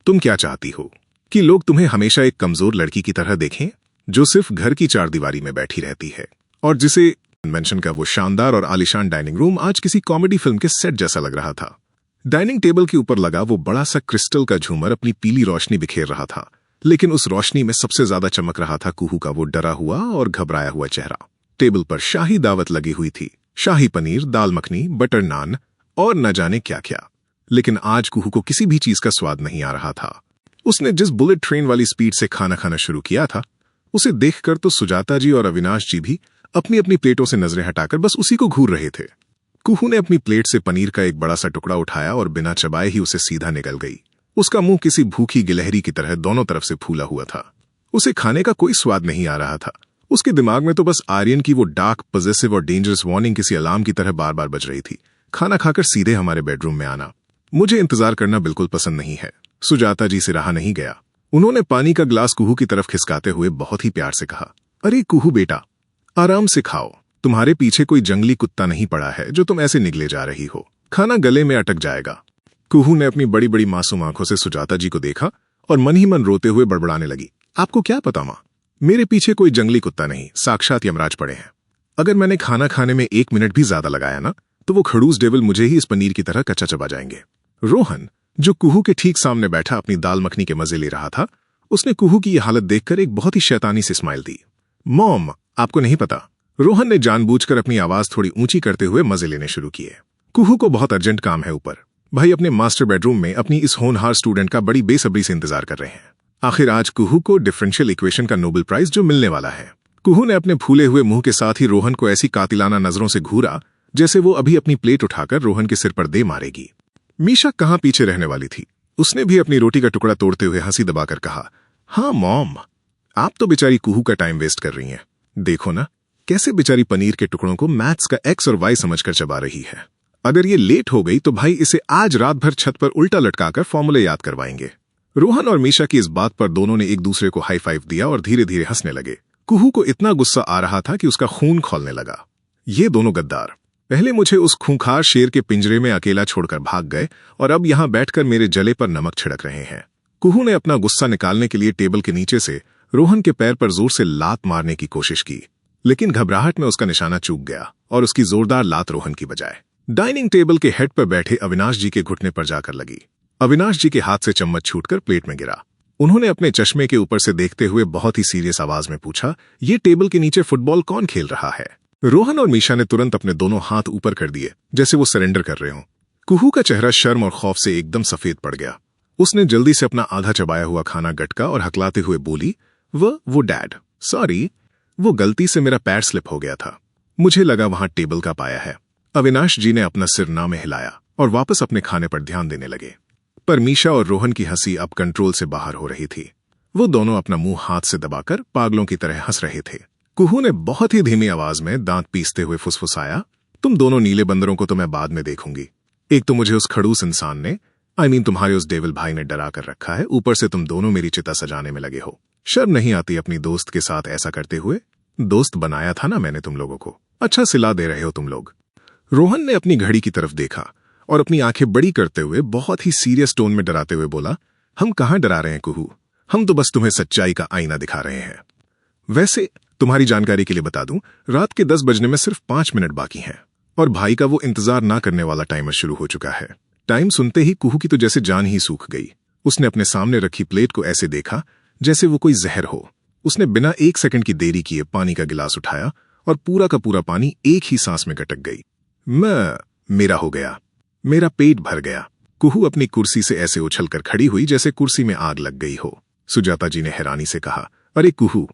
[SPEAKER 1] तुम क्या चाहती हो कि लोग तुम्हें हमेशा एक कमजोर लड़की की तरह देखें जो सिर्फ घर की चारदीवारी में बैठी रहती है और जिसे कन्वेंशन का वो शानदार और आलीशान डाइनिंग रूम आज किसी कॉमेडी फिल्म के सेट जैसा लग रहा था। डाइनिंग टेबल के ऊपर लगा वो बड़ा सा क्रिस्टल का झूमर अपनी पीली रोशनी बिखेर रहा था, लेकिन उस रोशनी में सबसे ज्यादा चमक रहा था कुहू का वो डरा हुआ और घबराया हुआ चेहरा। टेबल पर शाही दावत लगी हुई थी, शाही पनीर, दाल मखनी, बटर नान और न जाने क्या क्या। लेकिन आज कुहू को किसी भी चीज का स्वाद नहीं आ रहा था। उसने जिस बुलेट ट्रेन वाली स्पीड से खाना खाना शुरू किया था, उसे देखकर तो सुजाता जी और अविनाश जी भी अपनी अपनी प्लेटों से नजरें हटाकर बस उसी को घूर रहे थे। कुहू ने अपनी प्लेट से पनीर का एक बड़ा सा टुकड़ा उठाया और बिना चबाए ही उसे सीधा निकल गई। उसका मुंह किसी भूखी गिलहरी की तरह दोनों तरफ से फूला हुआ था। उसे खाने का कोई स्वाद नहीं आ रहा था। उसके दिमाग में तो बस आर्यन की वो डार्क, पॉजेसिव और डेंजरस वार्निंग किसी अलार्म की तरह बार बार बज रही थी। खाना खाकर सीधे हमारे बेडरूम में आना। मुझे इंतजार करना बिल्कुल पसंद नहीं है। सुजाता जी से रहा नहीं गया। उन्होंने पानी का ग्लास कुहू की तरफ खिसकाते हुए बहुत ही प्यार से कहा, अरे कुहू बेटा, आराम से खाओ। तुम्हारे पीछे कोई जंगली कुत्ता नहीं पड़ा है जो तुम ऐसे निगले जा रही हो। खाना गले में अटक जाएगा। कुहू ने अपनी बड़ी बड़ी मासूम आंखों से सुजाता जी को देखा और मन ही मन रोते हुए बड़बड़ाने लगी, आपको क्या पता माँ, मेरे पीछे कोई जंगली कुत्ता नहीं, साक्षात यमराज पड़े हैं। अगर मैंने खाना खाने में 1 मिनट भी ज्यादा लगाया ना, तो वो खड़ूस डेविल मुझे ही इस पनीर की तरह कच्चा चबा जाएंगे। रोहन, जो कुहू के ठीक सामने बैठा अपनी दाल मखनी के मजे ले रहा था, उसने कुहू की यह हालत देखकर एक बहुत ही शैतानी से स्माइल दी। मॉम, आपको नहीं पता। रोहन ने जानबूझकर अपनी आवाज थोड़ी ऊंची करते हुए मजे लेने शुरू किए। कुहू को बहुत अर्जेंट काम है ऊपर। भाई अपने मास्टर बेडरूम में अपनी इस होनहार स्टूडेंट का बड़ी बेसब्री से इंतजार कर रहे हैं। आखिर आज कुहू को डिफरेंशियल इक्वेशन का नोबेल प्राइज जो मिलने वाला है। कुहू ने अपने फूले हुए मुंह के साथ ही रोहन को ऐसी कातिलाना नजरों से घूरा जैसे वो अभी अपनी प्लेट उठाकर रोहन के सिर पर दे मारेगी। मीशा कहाँ पीछे रहने वाली थी। उसने भी अपनी रोटी का टुकड़ा तोड़ते हुए हंसी दबाकर कहा, हाँ मॉम, आप तो बेचारी कुहू का टाइम वेस्ट कर रही हैं। देखो ना कैसे बेचारी पनीर के टुकड़ों को मैथ्स का एक्स और वाई समझकर चबा रही है। अगर ये लेट हो गई तो भाई इसे आज रात भर छत पर उल्टा लटकाकर फॉर्मूले याद करवाएंगे। रोहन और मीशा की इस बात पर दोनों ने एक दूसरे को हाई फाइव दिया और धीरे धीरे हंसने लगे। कुहू को इतना गुस्सा आ रहा था कि उसका खून खौलने लगा। ये दोनों गद्दार पहले मुझे उस खूंखार शेर के पिंजरे में अकेला छोड़कर भाग गए और अब यहां बैठकर मेरे जले पर नमक छिड़क रहे हैं। कुहू ने अपना गुस्सा निकालने के लिए टेबल के नीचे से रोहन के पैर पर जोर से लात मारने की कोशिश की, लेकिन घबराहट में उसका निशाना चूक गया और उसकी जोरदार लात रोहन की बजाय डाइनिंग टेबल के हेड पर बैठे अविनाश जी के घुटने पर जाकर लगी। अविनाश जी के हाथ से चम्मच छूटकर प्लेट में गिरा। उन्होंने अपने चश्मे के ऊपर से देखते हुए बहुत ही सीरियस आवाज में पूछा, ये टेबल के नीचे फुटबॉल कौन खेल रहा है? रोहन और मीशा ने तुरंत अपने दोनों हाथ ऊपर कर दिए जैसे वो सरेंडर कर रहे हों। कुहू का चेहरा शर्म और खौफ से एकदम सफेद पड़ गया। उसने जल्दी से अपना आधा चबाया हुआ खाना गटका और हकलाते हुए बोली, वो डैड, सॉरी, वो गलती से मेरा पैर स्लिप हो गया था। मुझे लगा वहां टेबल का पाया है। अविनाश जी ने अपना सिर ना में हिलाया और वापस अपने खाने पर ध्यान देने लगे। पर मीशा और रोहन की हंसी अब कंट्रोल से बाहर हो रही थी। वो दोनों अपना मुंह हाथ से दबाकर पागलों की तरह हंस रहे थे। कुहू ने बहुत ही धीमी आवाज में दांत पीसते हुए फुसफुसाया, तुम दोनों नीले बंदरों को तो मैं बाद में देखूंगी। एक तो मुझे उस खड़ूस इंसान ने, तुम्हारे उस डेविल भाई ने डरा कर रखा है, ऊपर से तुम दोनों मेरी चिता सजाने में लगे हो। शर्म नहीं आती अपनी दोस्त के साथ ऐसा करते हुए? दोस्त बनाया था ना मैंने तुम लोगों को, अच्छा सिला दे रहे हो तुम लोग। रोहन ने अपनी घड़ी की तरफ देखा और अपनी आंखें बड़ी करते हुए बहुत ही सीरियस टोन में डराते हुए बोला, हम कहां डरा रहे हैं कुहू, हम तो बस तुम्हें सच्चाई का आईना दिखा रहे हैं। वैसे तुम्हारी जानकारी के लिए बता दूं, रात के 10 बजने में सिर्फ 5 मिनट बाकी हैं और भाई का वो इंतजार ना करने वाला टाइमर शुरू हो चुका है। टाइम सुनते ही कुहू की तो जैसे जान ही सूख गई। उसने अपने सामने रखी प्लेट को ऐसे देखा जैसे वो कोई जहर हो। उसने बिना 1 सेकंड की देरी किए पानी का गिलास उठाया और पूरा का पूरा पानी एक ही सांस में गटक गई। मेरा हो गया, मेरा पेट भर गया। कुहू अपनी कुर्सी से ऐसे उछलकर खड़ी हुई जैसे कुर्सी में आग लग गई हो। सुजाता जी ने हैरानी से कहा, अरे कुहू,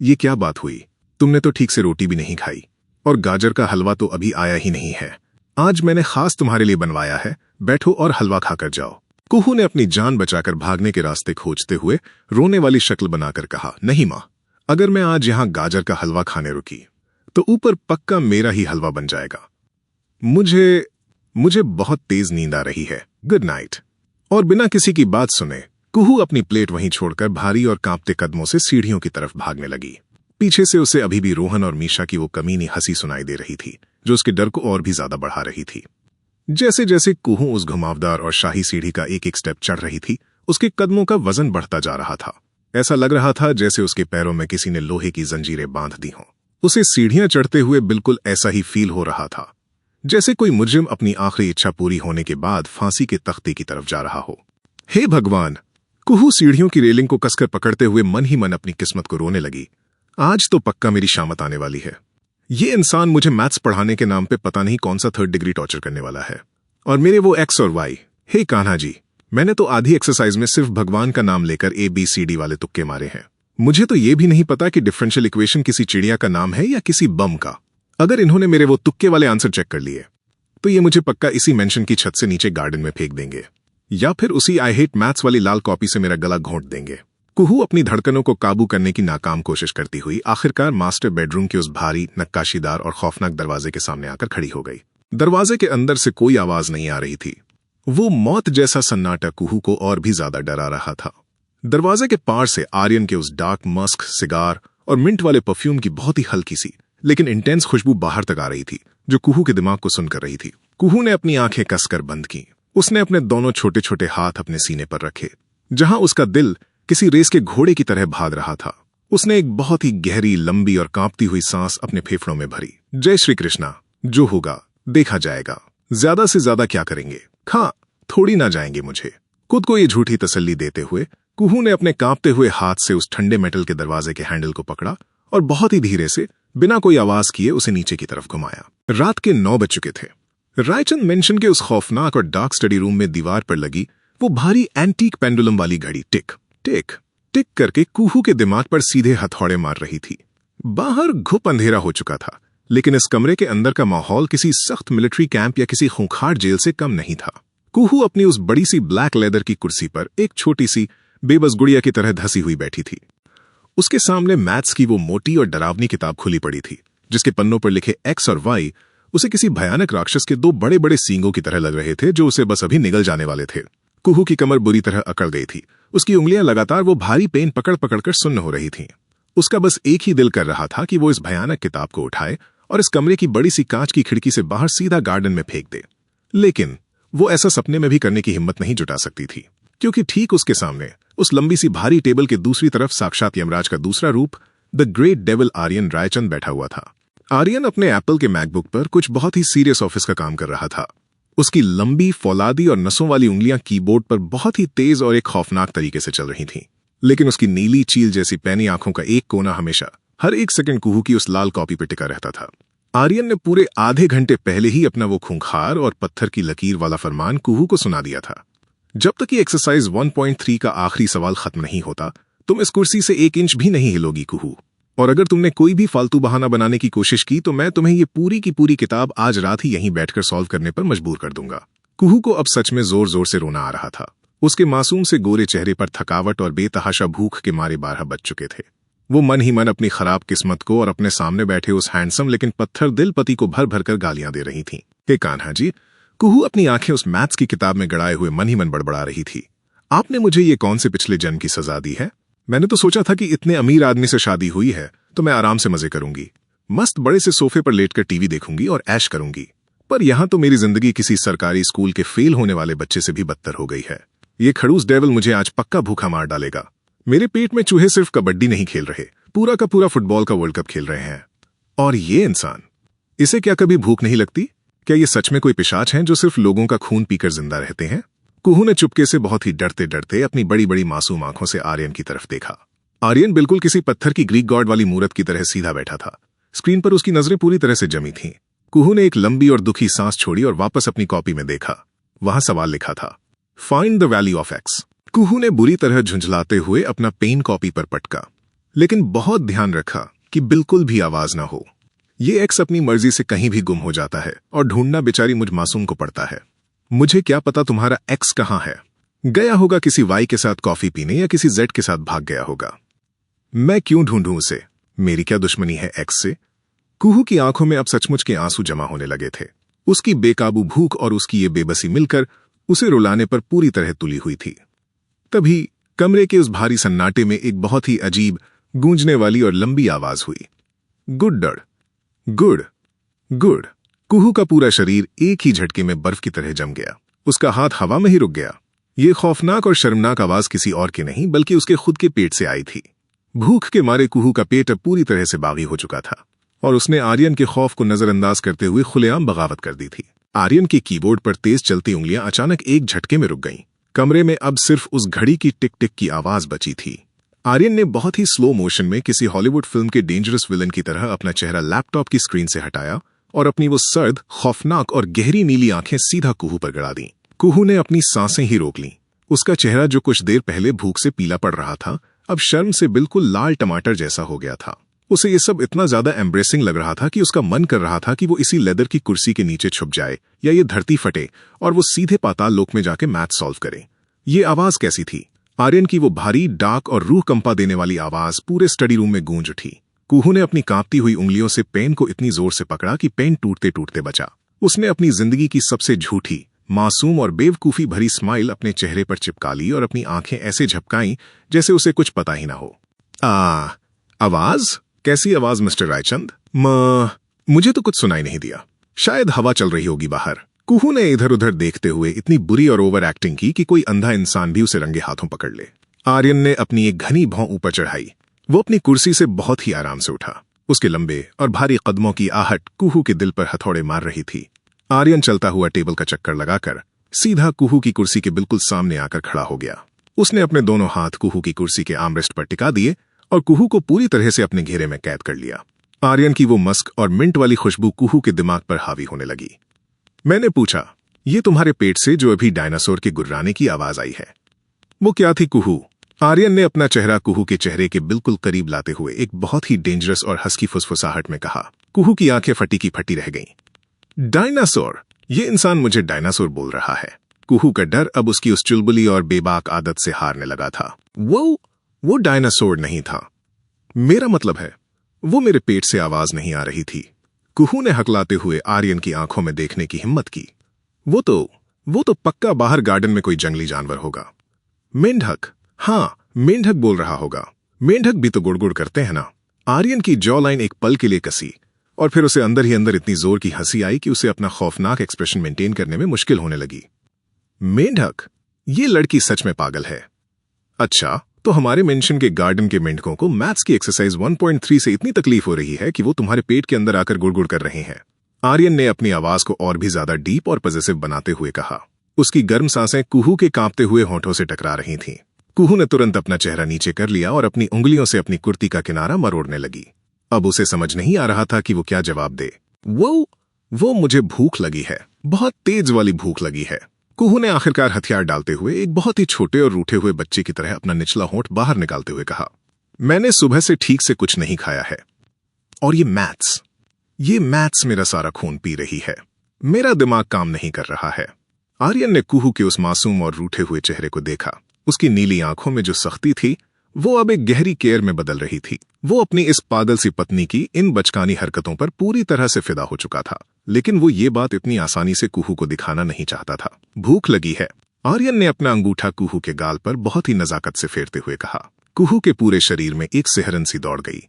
[SPEAKER 1] ये क्या बात हुई? तुमने तो ठीक से रोटी भी नहीं खाई और गाजर का हलवा तो अभी आया ही नहीं है। आज मैंने खास तुम्हारे लिए बनवाया है, बैठो और हलवा खाकर जाओ। कुहू ने अपनी जान बचाकर भागने के रास्ते खोजते हुए रोने वाली शक्ल बनाकर कहा, नहीं माँ, अगर मैं आज यहाँ गाजर का हलवा खाने रुकी तो ऊपर पक्का मेरा ही हलवा बन जाएगा। मुझे मुझे बहुत तेज नींद आ रही है। Good night. और बिना किसी की बात सुने कुहू अपनी प्लेट वहीं छोड़कर भारी और कांपते कदमों से सीढ़ियों की तरफ भागने लगी। पीछे से उसे अभी भी रोहन और मीशा की वो कमीनी हंसी सुनाई दे रही थी, जो उसके डर को और भी ज्यादा बढ़ा रही थी। जैसे जैसे कुहू उस घुमावदार और शाही सीढ़ी का एक एक स्टेप चढ़ रही थी, उसके कदमों का वजन बढ़ता जा रहा था। ऐसा लग रहा था जैसे उसके पैरों में किसी ने लोहे की जंजीरें बांध दी हों। उसे सीढ़ियां चढ़ते हुए बिल्कुल ऐसा ही फील हो रहा था, जैसे कोई मुजरिम अपनी आखिरी इच्छा पूरी होने के बाद फांसी के तख्ते की तरफ जा रहा हो। हे भगवान! कुहू सीढ़ियों की रेलिंग को कसकर पकड़ते हुए मन ही मन अपनी किस्मत को रोने लगी। आज तो पक्का मेरी शामत आने वाली है। ये इंसान मुझे मैथ्स पढ़ाने के नाम पे पता नहीं कौन सा 3rd डिग्री टॉर्चर करने वाला है। और मेरे वो एक्स और वाई। हे कान्हा जी, मैंने तो आधी एक्सरसाइज में सिर्फ भगवान का नाम लेकर ABCD वाले तुक्के मारे हैं। मुझे तो ये भी नहीं पता कि डिफरेंशियल इक्वेशन किसी चिड़िया का नाम है या किसी बम का। अगर इन्होंने मेरे वो तुक्के वाले आंसर चेक कर लिए तो ये मुझे पक्का इसी मेंशन की छत से नीचे गार्डन में फेंक देंगे, या फिर उसी आई हेट मैथ्स वाली लाल कॉपी से मेरा गला घोंट देंगे। कुहू अपनी धड़कनों को काबू करने की नाकाम कोशिश करती हुई आखिरकार मास्टर बेडरूम के उस भारी, नक्काशीदार और खौफनाक दरवाजे के सामने आकर खड़ी हो गई। दरवाजे के अंदर से कोई आवाज नहीं आ रही थी। वो मौत जैसा सन्नाटा कुहू को और भी ज्यादा डरा रहा था। दरवाजे के पार से आर्यन के उस डार्क मस्क, सिगार और मिंट वाले परफ्यूम की बहुत ही हल्की सी लेकिन इंटेंस खुशबू बाहर तक आ रही थी, जो कुहू के दिमाग को सुनकर रही थी। कुहू ने अपनी आंखें कसकर बंद की। उसने अपने दोनों छोटे छोटे हाथ अपने सीने पर रखे, जहां उसका दिल किसी रेस के घोड़े की तरह भाग रहा था। उसने एक बहुत ही गहरी, लंबी और कांपती हुई सांस अपने फेफड़ों में भरी। जय श्री कृष्णा, जो होगा देखा जाएगा। ज्यादा से ज्यादा क्या करेंगे, खा थोड़ी ना जाएंगे मुझे। खुद को ये झूठी तसल्ली देते हुए कुहू ने अपने कांपते हुए हाथ से उस ठंडे मेटल के दरवाजे के हैंडल को पकड़ा और बहुत ही धीरे से, बिना कोई आवाज किए, उसे नीचे की तरफ घुमाया। रात के 9 बज चुके थे। रायचंद मेंशन के उस खौफनाक और डार्क स्टडी रूम में दीवार पर लगी वो भारी एंटीक पेंडुलम वाली घड़ी टिक टिक टिक करके कुहू के दिमाग पर सीधे हथौड़े मार रही थी। बाहर घुप अंधेरा हो चुका था, लेकिन इस कमरे के अंदर का माहौल किसी सख्त मिलिट्री कैंप या किसी खूंखार जेल से कम नहीं था। कुहू अपनी उस बड़ी सी ब्लैक लेदर की कुर्सी पर एक छोटी सी बेबस गुड़िया की तरह धसी हुई बैठी थी। उसके सामने मैथ्स की वो मोटी और डरावनी किताब खुली पड़ी थी, जिसके पन्नों पर लिखे एक्स और वाई उसे किसी भयानक राक्षस के 2 बड़े बड़े सींगों की तरह लग रहे थे, जो उसे बस अभी निगल जाने वाले थे। कुहू की कमर बुरी तरह अकड़ गई थी। उसकी उंगलियां लगातार वो भारी पेन पकड़ पकड़ कर सुन्न हो रही थीं। उसका बस एक ही दिल कर रहा था कि वो इस भयानक किताब को उठाए और इस कमरे की बड़ी सी कांच की खिड़की से बाहर सीधा गार्डन में फेंक दे। लेकिन वो ऐसा सपने में भी करने की हिम्मत नहीं जुटा सकती थी, क्योंकि ठीक उसके सामने उस लंबी सी भारी टेबल के दूसरी तरफ साक्षात यमराज का दूसरा रूप, the great devil Aryan Raichand, बैठा हुआ था। आर्यन अपने एप्पल के मैकबुक पर कुछ बहुत ही सीरियस ऑफिस का काम कर रहा था। उसकी लंबी, फौलादी और नसों वाली उंगलियां कीबोर्ड पर बहुत ही तेज और एक खौफनाक तरीके से चल रही थीं। लेकिन उसकी नीली चील जैसी पैनी आंखों का एक कोना हमेशा हर एक सेकंड कुहू की उस लाल कॉपी पर टिका रहता था। आर्यन ने पूरे आधे घंटे पहले ही अपना वो खूंखार और पत्थर की लकीर वाला फरमान कुहू को सुना दिया था। जब तक ये एक्सरसाइज 1.3 का आखिरी सवाल खत्म नहीं होता, तुम इस कुर्सी से 1 इंच भी नहीं हिलोगी कुहू। और अगर तुमने कोई भी फालतू बहाना बनाने की कोशिश की तो मैं तुम्हें ये पूरी की पूरी किताब आज रात ही यहीं बैठकर सॉल्व करने पर मजबूर कर दूंगा। कुहू को अब सच में जोर जोर से रोना आ रहा था। उसके मासूम से गोरे चेहरे पर थकावट और बेतहाशा भूख के मारे 12 बज चुके थे। वो मन ही मन अपनी खराब किस्मत को और अपने सामने बैठे उस हैंडसम लेकिन पत्थर दिल पति को भर भर कर गालियां दे रही थीं। हे कान्हा जी, कुहू अपनी आंखें उस मैथ्स की किताब में गड़ाए हुए मन ही मन बड़बड़ा रही थी। आपने मुझे ये कौन से पिछले जन्म की सजा दी है? मैंने तो सोचा था कि इतने अमीर आदमी से शादी हुई है तो मैं आराम से मजे करूंगी, मस्त बड़े से सोफे पर लेटकर टीवी देखूंगी और ऐश करूंगी। पर यहां तो मेरी जिंदगी किसी सरकारी स्कूल के फेल होने वाले बच्चे से भी बदतर हो गई है। ये खड़ूस डेविल मुझे आज पक्का भूखा मार डालेगा। मेरे पेट में चूहे सिर्फ कबड्डी नहीं खेल रहे, पूरा का पूरा फुटबॉल का वर्ल्ड कप खेल रहे हैं। और ये इंसान, इसे क्या कभी भूख नहीं लगती? क्या ये सच में कोई पिशाच हैं जो सिर्फ लोगों का खून पीकर जिंदा रहते हैं? कुहू ने चुपके से बहुत ही डरते डरते अपनी बड़ी बड़ी मासूम आंखों से आर्यन की तरफ देखा। आर्यन बिल्कुल किसी पत्थर की ग्रीक गॉड वाली मूरत की तरह सीधा बैठा था। स्क्रीन पर उसकी नजरें पूरी तरह से जमी थीं। कुहू ने एक लंबी और दुखी सांस छोड़ी और वापस अपनी कॉपी में देखा। वहां सवाल लिखा था, find the value of X. Kuhu ने बुरी तरह झुंझलाते हुए अपना पेन कॉपी पर पटका, लेकिन बहुत ध्यान रखा कि बिल्कुल भी आवाज ना हो। ये एक्स अपनी मर्जी से कहीं भी गुम हो जाता है और ढूंढना बेचारी मुझ मासूम को पड़ता है। मुझे क्या पता तुम्हारा एक्स कहाँ है? गया होगा किसी वाई के साथ कॉफी पीने या किसी जेड के साथ भाग गया होगा। मैं क्यों ढूंढूं उसे? मेरी क्या दुश्मनी है एक्स से? कुहू की आंखों में अब सचमुच के आंसू जमा होने लगे थे। उसकी बेकाबू भूख और उसकी ये बेबसी मिलकर उसे रुलाने पर पूरी तरह तुली हुई थी। तभी कमरे के उस भारी सन्नाटे में एक बहुत ही अजीब, गूंजने वाली और लंबी आवाज हुई, गुड्डड़, गुड़, गुड़। कुहू का पूरा शरीर एक ही झटके में बर्फ की तरह जम गया। उसका हाथ हवा में ही रुक गया। ये खौफनाक और शर्मनाक आवाज किसी और की नहीं बल्कि उसके खुद के पेट से आई थी। भूख के मारे कुहू का पेट अब पूरी तरह से बागी हो चुका था और उसने आर्यन के खौफ को नजरअंदाज करते हुए खुलेआम बगावत कर दी थी। आर्यन के कीबोर्ड पर तेज चलती उंगलियां अचानक एक झटके में रुक गईं। कमरे में अब सिर्फ उस घड़ी की टिक टिक की आवाज बची थी। आर्यन ने बहुत ही स्लो मोशन में किसी हॉलीवुड फिल्म के डेंजरस विलन की तरह अपना चेहरा लैपटॉप की स्क्रीन से हटाया और अपनी वो सर्द, खौफनाक और गहरी नीली आंखें सीधा कुहू पर गड़ा दी। कुहू ने अपनी सांसें ही रोक लीं। उसका चेहरा जो कुछ देर पहले भूख से पीला पड़ रहा था, अब शर्म से बिल्कुल लाल टमाटर जैसा हो गया था। उसे ये सब इतना ज्यादा एम्ब्रेसिंग लग रहा था कि उसका मन कर रहा था कि वो इसी लेदर की कुर्सी के नीचे छुप जाए या ये धरती फटे और वो सीधे पाताल लोक में जाके मैथ सॉल्व करे। ये आवाज कैसी थी? आर्यन की वो भारी, डार्क और रूह कंपा देने वाली आवाज पूरे स्टडी रूम में गूंज उठी। कुहू ने अपनी कांपती हुई उंगलियों से पेन को इतनी जोर से पकड़ा कि पेन टूटते टूटते बचा। उसने अपनी जिंदगी की सबसे झूठी, मासूम और बेवकूफी भरी स्माइल अपने चेहरे पर चिपका ली और अपनी आंखें ऐसे झपकाईं जैसे उसे कुछ पता ही ना हो। आवाज? कैसी आवाज मिस्टर रायचंद? मुझे तो कुछ सुनाई नहीं दिया। शायद हवा चल रही होगी बाहर। कुहू ने इधर उधर देखते हुए इतनी बुरी और ओवर एक्टिंग की कि कोई अंधा इंसान भी उसे रंगे हाथों पकड़ ले। आर्यन ने अपनी एक घनी भौं ऊपर चढ़ाई। वो अपनी कुर्सी से बहुत ही आराम से उठा। उसके लंबे और भारी कदमों की आहट कुहू के दिल पर हथौड़े मार रही थी। आर्यन चलता हुआ टेबल का चक्कर लगाकर सीधा कुहू की कुर्सी के बिल्कुल सामने आकर खड़ा हो गया। उसने अपने दोनों हाथ कुहू की कुर्सी के आर्मरेस्ट पर टिका दिए और कुहू को पूरी तरह से अपने घेरे में कैद कर लिया। आर्यन की वो मस्क और मिंट वाली खुशबू कुहू के दिमाग पर हावी होने लगी। मैंने पूछा, ये तुम्हारे पेट से जो अभी डायनासोर के गुर्राने की आवाज आई है, वो क्या थी कुहू? आर्यन ने अपना चेहरा कुहू के चेहरे के बिल्कुल करीब लाते हुए एक बहुत ही डेंजरस और हस्की फुसफुसाहट में कहा। कुहू की आंखें फटी की फटी रह गईं। डायनासोर? ये इंसान मुझे डायनासोर बोल रहा है। कुहू का डर अब उसकी उस चुलबुली और बेबाक आदत से हारने लगा था। वो डायनासोर नहीं था। मेरा मतलब है, वो मेरे पेट से आवाज नहीं आ रही थी। कुहू ने हकलाते हुए आर्यन की आंखों में देखने की हिम्मत की। वो तो पक्का बाहर गार्डन में कोई जंगली जानवर होगा। मेंढक? हाँ, मेंढक बोल रहा होगा। मेंढक भी तो गुड़गुड़ करते हैं ना। आर्यन की जॉ लाइन एक पल के लिए कसी और फिर उसे अंदर ही अंदर इतनी जोर की हंसी आई कि उसे अपना खौफनाक एक्सप्रेशन मेंटेन करने में मुश्किल होने लगी। मेंढक? ये लड़की सच में पागल है। अच्छा, तो हमारे मेंशन के गार्डन के मेंढकों को मैथ्स की एक्सरसाइज 1.3 से इतनी तकलीफ हो रही है कि वो तुम्हारे पेट के अंदर आकर गुड़गुड़ कर रहे हैं। आर्यन ने अपनी आवाज को और भी ज्यादा डीप और पॉजिटिव बनाते हुए कहा। उसकी गर्म सांसें कुहू के कांपते हुए होंठों से टकरा रही थीं। कुहू ने तुरंत अपना चेहरा नीचे कर लिया और अपनी उंगलियों से अपनी कुर्ती का किनारा मरोड़ने लगी। अब उसे समझ नहीं आ रहा था कि वो क्या जवाब दे। वो मुझे भूख लगी है, बहुत तेज वाली भूख लगी है। कुहू ने आखिरकार हथियार डालते हुए एक बहुत ही छोटे और रूठे हुए बच्चे की तरह अपना निचला होंठ बाहर निकालते हुए कहा, मैंने सुबह से ठीक से कुछ नहीं खाया है और ये मैथ्स मेरा सारा खून पी रही है। मेरा दिमाग काम नहीं कर रहा है। आर्यन ने कुहू के उस मासूम और रूठे हुए चेहरे को देखा। उसकी नीली आंखों में जो सख्ती थी वो अब एक गहरी केयर में बदल रही थी। वो अपनी इस पागल सी पत्नी की इन बचकानी हरकतों पर पूरी तरह से फिदा हो चुका था, लेकिन वो ये बात इतनी आसानी से कुहू को दिखाना नहीं चाहता था। भूख लगी है। आर्यन ने अपना अंगूठा कुहू के गाल पर बहुत ही नजाकत से फेरते हुए कहा। कुहू के पूरे शरीर में एक सिहरन सी दौड़ गई।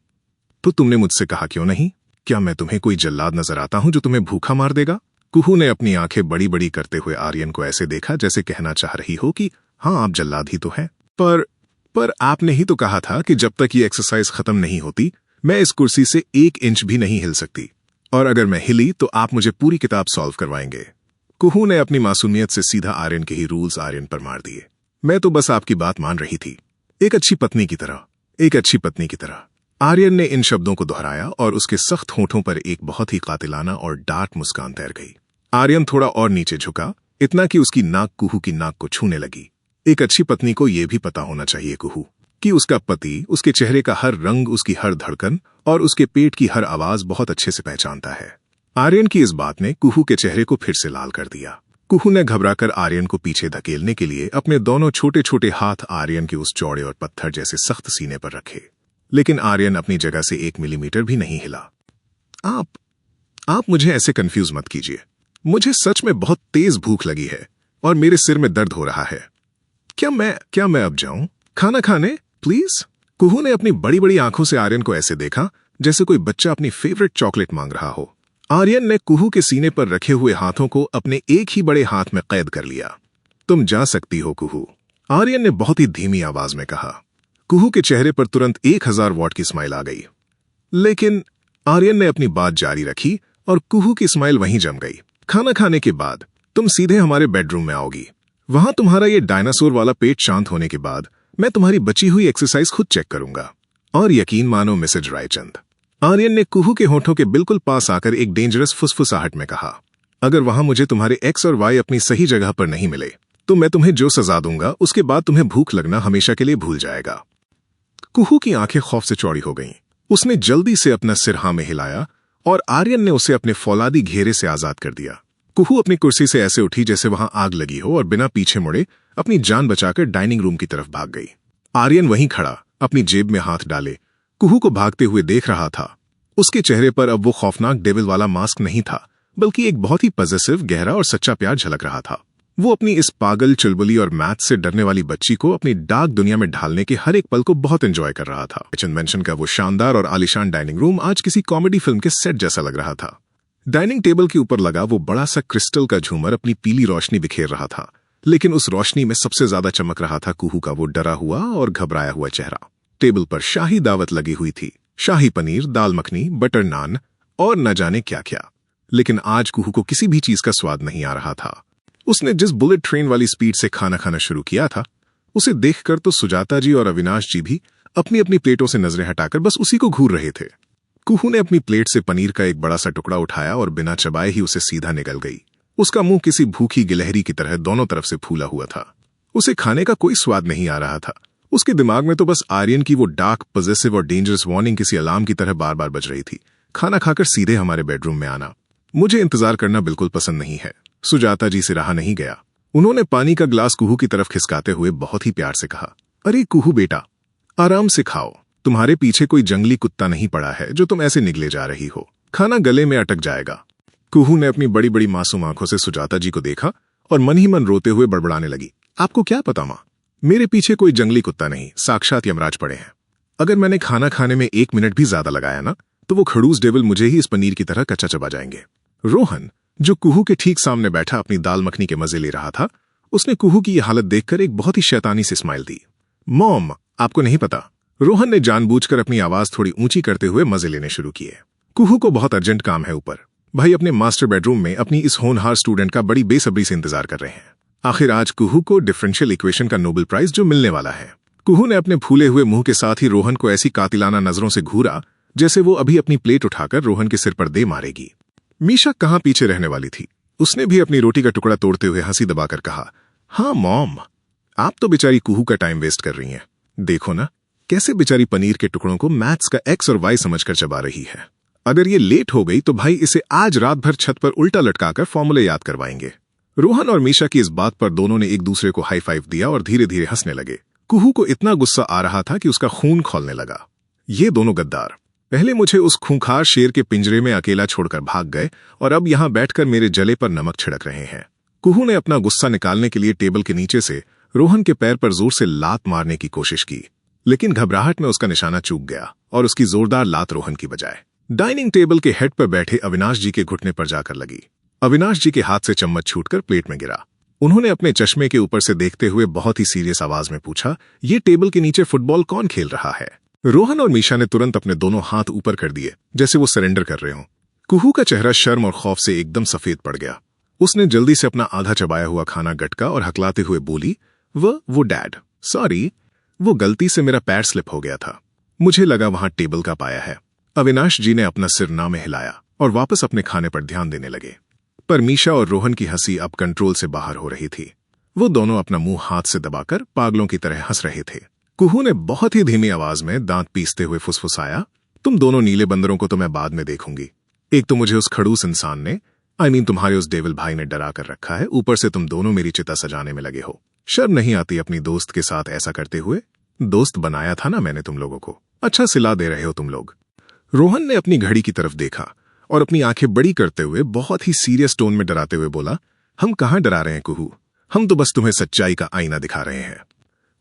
[SPEAKER 1] तो तुमने मुझसे कहा क्यों नहीं? क्या मैं तुम्हें कोई जल्लाद नजर आता हूं जो तुम्हें भूखा मार देगा? कुहू ने अपनी आंखें बड़ी बड़ी करते हुए आर्यन को ऐसे देखा जैसे कहना चाह रही हो कि हाँ, आप जल्लाद ही तो हैं। पर आपने ही तो कहा था कि जब तक ये एक्सरसाइज खत्म नहीं होती मैं इस कुर्सी से 1 इंच भी नहीं हिल सकती, और अगर मैं हिली तो आप मुझे पूरी किताब सॉल्व करवाएंगे। कुहू ने अपनी मासूमियत से सीधा आर्यन के ही रूल्स आर्यन पर मार दिए। मैं तो बस आपकी बात मान रही थी, एक अच्छी पत्नी की तरह। आर्यन ने इन शब्दों को दोहराया और उसके सख्त होठों पर एक बहुत ही कातिलाना और डार्क मुस्कान तैर गई। आर्यन थोड़ा और नीचे झुका, इतना कि उसकी नाक कुहू की नाक को छूने लगी। एक अच्छी पत्नी को यह भी पता होना चाहिए कुहू कि उसका पति उसके चेहरे का हर रंग, उसकी हर धड़कन और उसके पेट की हर आवाज बहुत अच्छे से पहचानता है। आर्यन की इस बात ने कुहू के चेहरे को फिर से लाल कर दिया। कुहू ने घबराकर आर्यन को पीछे धकेलने के लिए अपने दोनों छोटे छोटे हाथ आर्यन के उस चौड़े और पत्थर जैसे सख्त सीने पर रखे, लेकिन आर्यन अपनी जगह से 1 मिलीमीटर भी नहीं हिला। आप मुझे ऐसे कंफ्यूज मत कीजिए। मुझे सच में बहुत तेज भूख लगी है और मेरे सिर में दर्द हो रहा है। क्या मैं अब जाऊं खाना खाने, प्लीज? कुहू ने अपनी बड़ी बड़ी आंखों से आर्यन को ऐसे देखा जैसे कोई बच्चा अपनी फेवरेट चॉकलेट मांग रहा हो। आर्यन ने कुहू के सीने पर रखे हुए हाथों को अपने एक ही बड़े हाथ में कैद कर लिया। तुम जा सकती हो कुहू, आर्यन ने बहुत ही धीमी आवाज में कहा। कुहू के चेहरे पर तुरंत 1000 वॉट की स्माइल आ गई, लेकिन आर्यन ने अपनी बात जारी रखी और कुहू की स्माइल वहीं जम गई। खाना खाने के बाद तुम सीधे हमारे बेडरूम में आओगी। वहां तुम्हारा ये डायनासोर वाला पेट शांत होने के बाद मैं तुम्हारी बची हुई एक्सरसाइज खुद चेक करूंगा। और यकीन मानो मिसेज रायचंद, आर्यन ने कुहू के होठों के बिल्कुल पास आकर एक डेंजरस फुसफुसाहट में कहा, अगर वहां मुझे तुम्हारे एक्स और वाई अपनी सही जगह पर नहीं मिले तो मैं तुम्हें जो सजा दूंगा उसके बाद तुम्हें भूख लगना हमेशा के लिए भूल जाएगा। कुहू की आंखें खौफ से चौड़ी हो गईं। उसने जल्दी से अपना सिर हाँ में हिलाया और आर्यन ने उसे अपने फौलादी घेरे से आजाद कर दिया। कुहू अपनी कुर्सी से ऐसे उठी जैसे वहां आग लगी हो और बिना पीछे मुड़े अपनी जान बचाकर डाइनिंग रूम की तरफ भाग गई। आर्यन वहीं खड़ा अपनी जेब में हाथ डाले कुहू को भागते हुए देख रहा था। उसके चेहरे पर अब वो खौफनाक डेविल वाला मास्क नहीं था, बल्कि एक बहुत ही पॉजिटिव, गहरा और सच्चा प्यार झलक रहा था। वो अपनी इस पागल, चुलबुली और मैथ से डरने वाली बच्ची को अपनी डार्क दुनिया में ढालने के हर एक पल को बहुत एंजॉय कर रहा था। मेंशन का वो शानदार और आलीशान डाइनिंग रूम आज किसी कॉमेडी फिल्म के सेट जैसा लग रहा था। डाइनिंग टेबल के ऊपर लगा वो बड़ा सा क्रिस्टल का झूमर अपनी पीली रोशनी बिखेर रहा था, लेकिन उस रोशनी में सबसे ज्यादा चमक रहा था कुहू का वो डरा हुआ और घबराया हुआ चेहरा। टेबल पर शाही दावत लगी हुई थी, शाही पनीर, दाल मखनी, बटर नान और न जाने क्या क्या। लेकिन आज कुहू को किसी भी चीज का स्वाद नहीं आ रहा था। उसने जिस बुलेट ट्रेन वाली स्पीड से खाना खाना शुरू किया था, उसे देखकर तो सुजाता जी और अविनाश जी भी अपनी अपनी प्लेटों से नजरें हटाकर बस उसी को घूर रहे थे। कुहू ने अपनी प्लेट से पनीर का एक बड़ा सा टुकड़ा उठाया और बिना चबाए ही उसे सीधा निगल गई। उसका मुंह किसी भूखी गिलहरी की तरह दोनों तरफ से फूला हुआ था। उसे खाने का कोई स्वाद नहीं आ रहा था। उसके दिमाग में तो बस आर्यन की वो डार्क, पॉजिटिव और डेंजरस वार्निंग किसी अलार्म की तरह बार बार बज रही थी। खाना खाकर सीधे हमारे बेडरूम में आना। मुझे इंतजार करना बिल्कुल पसंद नहीं है। सुजाता जी से रहा नहीं गया। उन्होंने पानी का ग्लास कुहू की तरफ खिसकाते हुए बहुत ही प्यार से कहा, अरे कुहू बेटा, आराम से खाओ। तुम्हारे पीछे कोई जंगली कुत्ता नहीं पड़ा है जो तुम ऐसे निगले जा रही हो। खाना गले में अटक जाएगा। कुहू ने अपनी बड़ी बड़ी मासूम आंखों से सुजाता जी को देखा और मन ही मन रोते हुए बड़बड़ाने लगी, आपको क्या पता माँ, मेरे पीछे कोई जंगली कुत्ता नहीं, साक्षात यमराज पड़े हैं। अगर मैंने खाना खाने में 1 मिनट भी ज्यादा लगाया ना, तो वो खड़ूस डेविल मुझे ही इस पनीर की तरह कच्चा चबा जाएंगे। रोहन, जो कुहू के ठीक सामने बैठा अपनी दाल मखनी के मजे ले रहा था, उसने कुहू की यह हालत देखकर एक बहुत ही शैतानी से स्माइल दी। मॉम, आपको नहीं पता, रोहन ने जानबूझकर अपनी आवाज थोड़ी ऊंची करते हुए मजे लेने शुरू किए। कुहू को बहुत अर्जेंट काम है ऊपर। भाई अपने मास्टर बेडरूम में अपनी इस होनहार स्टूडेंट का बड़ी बेसब्री से इंतजार कर रहे हैं। आखिर आज कुहू को डिफरेंशियल इक्वेशन का नोबेल प्राइज जो मिलने वाला है। कुहू ने अपने फूले हुए मुंह के साथ ही रोहन को ऐसी कातिलाना नजरों से घूरा जैसे वो अभी अपनी प्लेट उठाकर रोहन के सिर पर दे मारेगी। मीशा कहाँ पीछे रहने वाली थी। उसने भी अपनी रोटी का टुकड़ा तोड़ते हुए हंसी दबाकर कहा, हाँ मॉम, आप तो बेचारी कुहू का टाइम वेस्ट कर रही हैं। देखो ना कैसे बेचारी पनीर के टुकड़ों को मैथ्स का एक्स और वाई समझकर चबा रही है। अगर ये लेट हो गई तो भाई इसे आज रात भर छत पर उल्टा लटकाकर फॉर्मूले याद करवाएंगे। रोहन और मीशा की इस बात पर दोनों ने एक दूसरे को हाई फाइव दिया और धीरे धीरे हंसने लगे। कुहू को इतना गुस्सा आ रहा था कि उसका खून खौलने लगा। ये दोनों गद्दार पहले मुझे उस खूंखार शेर के पिंजरे में अकेला छोड़कर भाग गए और अब यहां बैठकर मेरे जले पर नमक छिड़क रहे हैं। कुहू ने अपना गुस्सा निकालने के लिए टेबल के नीचे से रोहन के पैर पर जोर से लात मारने की कोशिश की, लेकिन घबराहट में उसका निशाना चूक गया और उसकी जोरदार लात रोहन की बजाय डाइनिंग टेबल के हेड पर बैठे अविनाश जी के घुटने पर जाकर लगी। अविनाश जी के हाथ से चम्मच छूटकर प्लेट में गिरा। उन्होंने अपने चश्मे के ऊपर से देखते हुए बहुत ही सीरियस आवाज में पूछा, ये टेबल के नीचे फुटबॉल कौन खेल रहा है? रोहन और मीशा ने तुरंत अपने दोनों हाथ ऊपर कर दिए जैसे वो सरेंडर कर रहे हों। कुहू का चेहरा शर्म और खौफ से एकदम सफेद पड़ गया। उसने जल्दी से अपना आधा चबाया हुआ खाना गटका और हकलाते हुए बोली, वो डैड, सॉरी, वो गलती से मेरा पैर स्लिप हो गया था। मुझे लगा वहां टेबल का पाया है। अविनाश जी ने अपना सिर ना में हिलाया और वापस अपने खाने पर ध्यान देने लगे। पर मीशा और रोहन की हंसी अब कंट्रोल से बाहर हो रही थी। वो दोनों अपना मुंह हाथ से दबाकर पागलों की तरह हंस रहे थे। कुहू ने बहुत ही धीमी आवाज में दांत पीसते हुए फुसफुसाया, तुम दोनों नीले बंदरों को तो मैं बाद में देखूंगी। एक तो मुझे उस खड़ूस इंसान ने, तुम्हारे उस डेविल भाई ने डरा कर रखा है, ऊपर से तुम दोनों मेरी चिता सजाने में लगे हो। शर्म नहीं आती अपनी दोस्त के साथ ऐसा करते हुए? दोस्त बनाया था ना मैंने तुम लोगों को, अच्छा सिला दे रहे हो तुम लोग। रोहन ने अपनी घड़ी की तरफ देखा और अपनी आंखें बड़ी करते हुए बहुत ही सीरियस टोन में डराते हुए बोला, हम कहाँ डरा रहे हैं कुहू, हम तो बस तुम्हें सच्चाई का आईना दिखा रहे हैं।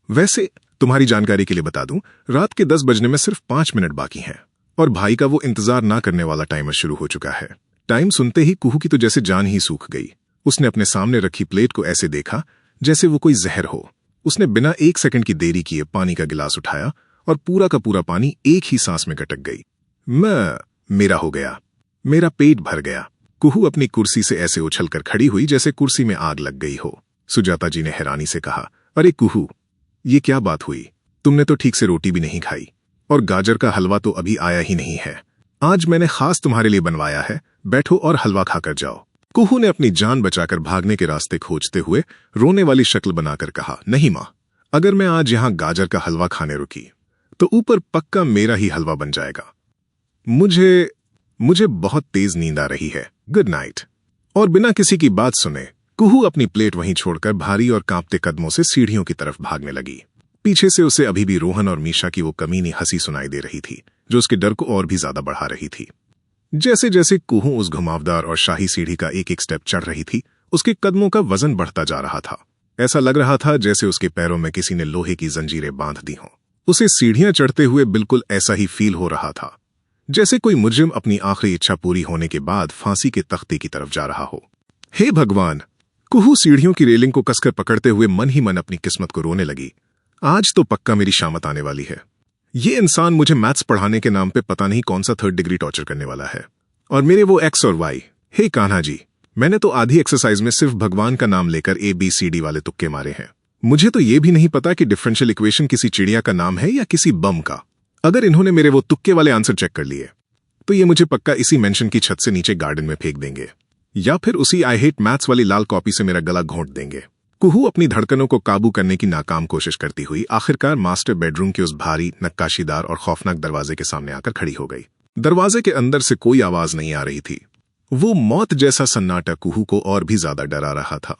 [SPEAKER 1] वैसे तुम्हारी जानकारी के लिए बता दूं, रात के 10 बजने में सिर्फ 5 मिनट बाकी हैं और भाई का वो इंतजार ना करने वाला टाइमर शुरू हो चुका है। टाइम सुनते ही कुहू की तो जैसे जान ही सूख गई। उसने अपने सामने रखी प्लेट को ऐसे देखा जैसे वो कोई जहर हो। उसने बिना 1 सेकंड की देरी किए पानी का गिलास उठाया और पूरा का पूरा पानी एक ही सांस में गटक गई। मेरा हो गया, मेरा पेट भर गया। कुहू अपनी कुर्सी से ऐसे उछलकर खड़ी हुई जैसे कुर्सी में आग लग गई हो। सुजाता जी ने हैरानी से कहा, अरे कुहू, ये क्या बात हुई? तुमने तो ठीक से रोटी भी नहीं खाई और गाजर का हलवा तो अभी आया ही नहीं है। आज मैंने खास तुम्हारे लिए बनवाया है, बैठो और हलवा खाकर जाओ। कुहू ने अपनी जान बचाकर भागने के रास्ते खोजते हुए रोने वाली शक्ल बनाकर कहा, नहीं मां, अगर मैं आज यहां गाजर का हलवा खाने रुकी तो ऊपर पक्का मेरा ही हलवा बन जाएगा। मुझे बहुत तेज नींद आ रही है, गुड नाइट। और बिना किसी की बात सुने कुहू अपनी प्लेट वहीं छोड़कर भारी और कांपते कदमों से सीढ़ियों की तरफ भागने लगी। पीछे से उसे अभी भी रोहन और मीशा की वो कमीनी हंसी सुनाई दे रही थी, जो उसके डर को और भी ज्यादा बढ़ा रही थी। जैसे जैसे कुहू उस घुमावदार और शाही सीढ़ी का एक एक स्टेप चढ़ रही थी, उसके कदमों का वजन बढ़ता जा रहा था। ऐसा लग रहा था जैसे उसके पैरों में किसी ने लोहे की जंजीरें बांध दी हों। उसे सीढ़ियां चढ़ते हुए बिल्कुल ऐसा ही फील हो रहा था जैसे कोई मुजरिम अपनी आखिरी इच्छा पूरी होने के बाद फांसी के तख्ते की तरफ जा रहा हो। हे भगवान! कुहू सीढ़ियों की रेलिंग को कसकर पकड़ते हुए मन ही मन अपनी किस्मत को रोने लगी। आज तो पक्का मेरी शामत आने वाली है। ये इंसान मुझे मैथ्स पढ़ाने के नाम पे पता नहीं कौन सा 3rd डिग्री टॉर्चर करने वाला है। और मेरे वो एक्स और वाई। हे कान्हा जी, मैंने तो आधी एक्सरसाइज में सिर्फ भगवान का नाम लेकर ABCD वाले तुक्के मारे हैं। मुझे तो ये भी नहीं पता कि डिफरेंशियल इक्वेशन किसी चिड़िया का नाम है या किसी बम का। अगर इन्होंने मेरे वो तुक्के वाले आंसर चेक कर लिए तो ये मुझे पक्का इसी मेंशन की छत से नीचे गार्डन में फेंक देंगे या फिर उसी आई हेट मैथ्स वाली लाल कॉपी से मेरा गला घोंट देंगे। कुहू अपनी धड़कनों को काबू करने की नाकाम कोशिश करती हुई आखिरकार मास्टर बेडरूम के उस भारी, नक्काशीदार और खौफनाक दरवाजे के सामने आकर खड़ी हो गई। दरवाजे के अंदर से कोई आवाज नहीं आ रही थी। वो मौत जैसा सन्नाटा कुहू को और भी ज्यादा डरा रहा था।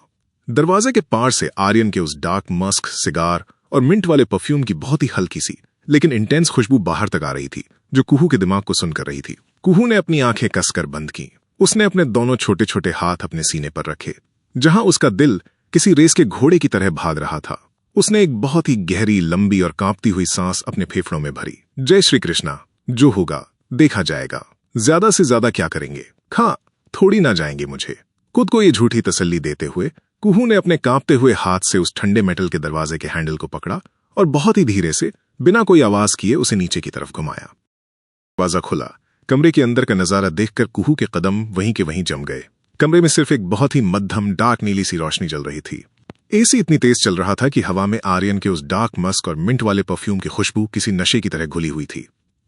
[SPEAKER 1] दरवाजे के पार से आर्यन के उस डार्क मस्क, सिगार और मिंट वाले परफ्यूम की बहुत ही हल्की सी लेकिन इंटेंस खुशबू बाहर तक आ रही थी, जो कुहू के दिमाग को सुन कर रही थी। कुहू ने अपनी आंखें कसकर बंद की। उसने अपने दोनों छोटे छोटे हाथ अपने सीने पर रखे, जहां उसका दिल किसी रेस के घोड़े की तरह भाग रहा था। उसने एक बहुत ही गहरी, लंबी और कांपती हुई सांस अपने फेफड़ों में भरी। जय श्री कृष्णा, जो होगा देखा जाएगा। ज्यादा से ज्यादा क्या करेंगे, खा थोड़ी ना जाएंगे मुझे। खुद को ये झूठी तसल्ली देते हुए कुहू ने अपने कांपते हुए हाथ से उस ठंडे मेटल के दरवाजे के हैंडल को पकड़ा और बहुत ही धीरे से, बिना कोई आवाज किए, उसे नीचे की तरफ घुमाया। दरवाजा खुला। कमरे के अंदर का नजारा देखकर कुहू के कदम वहीं के वहीं जम गए। कमरे में सिर्फ एक बहुत ही मध्यम डार्क नीली सी रोशनी जल रही थी। एसी इतनी तेज चल रहा था कि हवा में आर्यन के उस डार्क मस्क और मिंट वाले परफ्यूम की खुशबू किसी नशे की तरह घुली हुई थी।